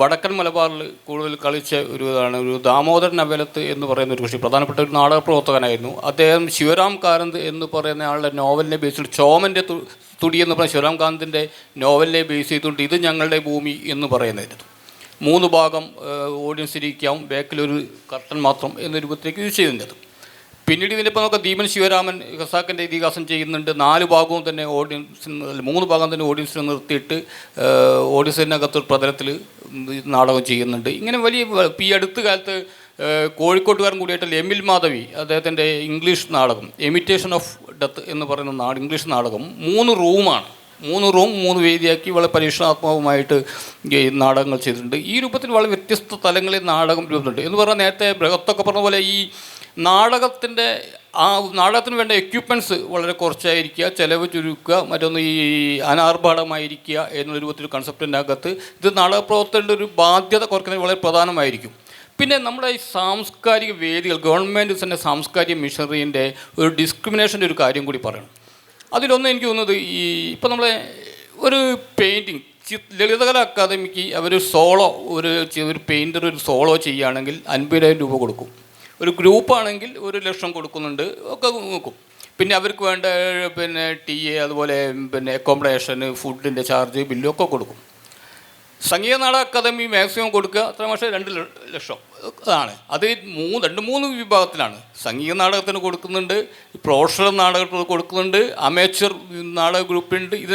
വടക്കൻ മലബാറിൽ കൂടുതൽ കളിച്ച ഒരു ദാമോദരൻ അമ്പലത്ത് എന്ന് പറയുന്ന ഒരു കക്ഷി, പ്രധാനപ്പെട്ട ഒരു നാടക പ്രവർത്തകനായിരുന്നു അദ്ദേഹം. ശിവരാം കാരന്ത് എന്ന് പറയുന്ന ആളുടെ നോവലിനെ ബേസ് ചെയ്ത്, ചോമൻ്റെ തുടി എന്ന് പറയുന്ന ശിവരാം കാരന്തിൻ്റെ നോവലിനെ ബേസ് ചെയ്തുകൊണ്ട് ഇത് ഞങ്ങളുടെ ഭൂമി എന്ന് പറയുന്നതായിരുന്നു. 3 ഭാഗം ഓഡിയൻസ് ഇരിക്കാം, ബാക്കിലൊരു കർട്ടൻ മാത്രം എന്ന രൂപത്തിലേക്ക് യൂസ് ചെയ്യുന്നത്. പിന്നീട് ഇതിനിപ്പോൾ നമുക്ക് ദീപൻ ശിവരാമൻ ഖസാക്കിൻ്റെ ഇതിഹാസം ചെയ്യുന്നുണ്ട്. 4 ഭാഗവും തന്നെ ഓഡിയൻസിന്, 3 ഭാഗം തന്നെ ഓഡിയൻസിനെ നിർത്തിയിട്ട് ഓഡിയൻസിനകത്തൊരു പ്രതലത്തിൽ നാടകം ചെയ്യുന്നുണ്ട്. ഇങ്ങനെ വലിയ, ഈ അടുത്ത കാലത്ത് കോഴിക്കോട്ടുകാരൻ കൂടിയായിട്ടുള്ള എമിൽ മാധവി, അദ്ദേഹത്തിൻ്റെ ഇംഗ്ലീഷ് നാടകം എമിറ്റേഷൻ ഓഫ് ഡെത്ത് എന്ന് പറയുന്ന ഇംഗ്ലീഷ് നാടകം 3 റൂമാണ്. 3 റൂം 3 വേദിയാക്കി വളരെ പരീക്ഷണാത്മകമായിട്ട് ഈ നാടകങ്ങൾ ചെയ്തിട്ടുണ്ട്. ഈ രൂപത്തിൽ വളരെ വ്യത്യസ്ത തലങ്ങളിൽ നാടകം രൂപമുണ്ട് എന്ന് പറഞ്ഞാൽ നേരത്തെ ബൃഹത്തൊക്കെ പറഞ്ഞ പോലെ ഈ നാടകത്തിന് വേണ്ട എക്യുപ്മെൻറ്റ്സ് വളരെ കുറച്ചായിരിക്കുക, ചിലവ് ചുരുക്കുക, മറ്റൊന്ന് ഈ അനാർഭാടമായിരിക്കുക എന്നുള്ള രൂപത്തിൽ കൺസെപ്റ്റിൻ്റെ അകത്ത് ഇത് നാടകപ്രവർത്തകരുടെ ഒരു ബാധ്യത കുറയ്ക്കുന്നത് വളരെ പ്രധാനമായിരിക്കും. പിന്നെ നമ്മുടെ ഈ സാംസ്കാരിക വേദികൾ, ഗവൺമെൻറ് തന്നെ സാംസ്കാരിക മിഷനറീൻ്റെ ഒരു ഡിസ്ക്രിമിനേഷൻ്റെ ഒരു കാര്യം കൂടി പറയണം. അതിലൊന്ന് എനിക്ക് തോന്നുന്നത് ഈ ഇപ്പം നമ്മളെ ഒരു പെയിൻറ്റിങ് ലളിതകലാ അക്കാദമിക്ക് അവർ ഒരു പെയിൻറ്റർ ഒരു സോളോ ചെയ്യുകയാണെങ്കിൽ 50,000 രൂപ കൊടുക്കും. ഒരു ഗ്രൂപ്പാണെങ്കിൽ 1 ലക്ഷം കൊടുക്കുന്നുണ്ട് ഒക്കെ നോക്കും. പിന്നെ അവർക്ക് വേണ്ട TA അതുപോലെ അക്കോമഡേഷന്, ഫുഡിൻ്റെ ചാർജ്, ബില്ലും ഒക്കെ കൊടുക്കും. സംഗീത നാടക അക്കാദമി മാക്സിമം കൊടുക്കുക അത്ര പക്ഷേ 2 ലക്ഷം ആണ്. അത് 2-3 വിഭാഗത്തിലാണ്. സംഗീത നാടകത്തിന് കൊടുക്കുന്നുണ്ട്, പ്രൊഫഷണൽ നാടകത്തിന് കൊടുക്കുന്നുണ്ട്, അമേച്ചർ നാടക ഗ്രൂപ്പുണ്ട്. ഇത്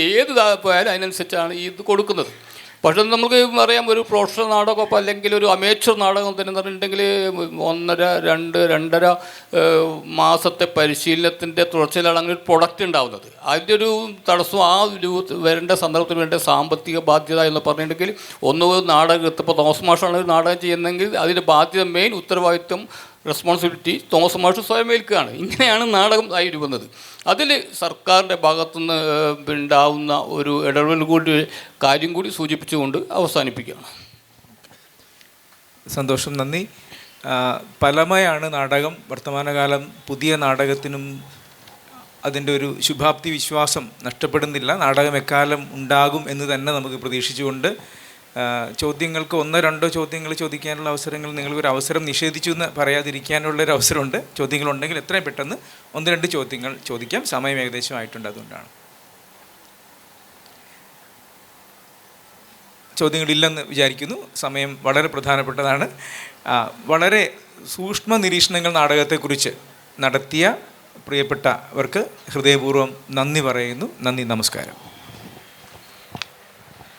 ഏത് പോയാലും അതിനനുസരിച്ചാണ് ഇത് കൊടുക്കുന്നത്. പക്ഷേ നമുക്ക് അറിയാം, ഒരു പ്രൊഫഷണൽ നാടകം അല്ലെങ്കിൽ ഒരു അമേച്ചർ നാടകം തന്നെ പറഞ്ഞിട്ടുണ്ടെങ്കിൽ 1.5-2.5 മാസത്തെ പരിശീലനത്തിൻ്റെ തുടർച്ചയിലാണ് അങ്ങനെ ഒരു പ്രൊഡക്റ്റ് ഉണ്ടാകുന്നത്. അതിൻ്റെ ഒരു തടസ്സം വരേണ്ട സന്ദർഭത്തിന് വേണ്ട സാമ്പത്തിക ബാധ്യത എന്ന് പറഞ്ഞിട്ടുണ്ടെങ്കിൽ നാടകം ഇപ്പോൾ തോമസ് മാഷാണ് ഒരു നാടകം ചെയ്യുന്നതെങ്കിൽ അതിൻ്റെ ബാധ്യത ഉത്തരവാദിത്വം റെസ്പോൺസിബിലിറ്റി തോമസ് മാഷ് സ്വയം ഏൽക്കുകയാണ്. ഇങ്ങനെയാണ് നാടകം ആയി വരുന്നത്. അതിൽ സർക്കാരിൻ്റെ ഭാഗത്തുനിന്ന് ഉണ്ടാവുന്ന ഒരു ഇടപെടൽ കാര്യം കൂടി സൂചിപ്പിച്ചുകൊണ്ട് അവസാനിപ്പിക്കുകയാണ്. സന്തോഷം, നന്ദി. പലമയാണ് നാടകം. വർത്തമാനകാലം പുതിയ നാടകത്തിനും അതിൻ്റെ ഒരു ശുഭാപ്തി വിശ്വാസം നഷ്ടപ്പെടുന്നില്ല. നാടകം എക്കാലം ഉണ്ടാകും എന്ന് തന്നെ നമുക്ക് പ്രതീക്ഷിച്ചുകൊണ്ട് ചോദ്യങ്ങൾക്ക് 1-2 ചോദ്യങ്ങൾ ചോദിക്കാനുള്ള അവസരങ്ങൾ നിങ്ങൾക്കൊരു അവസരം നിഷേധിച്ചു എന്ന് പറയാതിരിക്കാനുള്ളൊരു അവസരമുണ്ട്. ചോദ്യങ്ങളുണ്ടെങ്കിൽ എത്രയും പെട്ടെന്ന് 1-2 ചോദ്യങ്ങൾ ചോദിക്കാം. സമയം ഏകദേശം ആയിട്ടുണ്ട്, അതുകൊണ്ടാണ്. ചോദ്യങ്ങളില്ലെന്ന് വിചാരിക്കുന്നു. സമയം വളരെ പ്രധാനപ്പെട്ടതാണ്. വളരെ സൂക്ഷ്മ നിരീക്ഷണങ്ങൾ നാടകത്തെക്കുറിച്ച് നടത്തിയ പ്രിയപ്പെട്ടവർക്ക് ഹൃദയപൂർവ്വം നന്ദി പറയുന്നു. നന്ദി, നമസ്കാരം.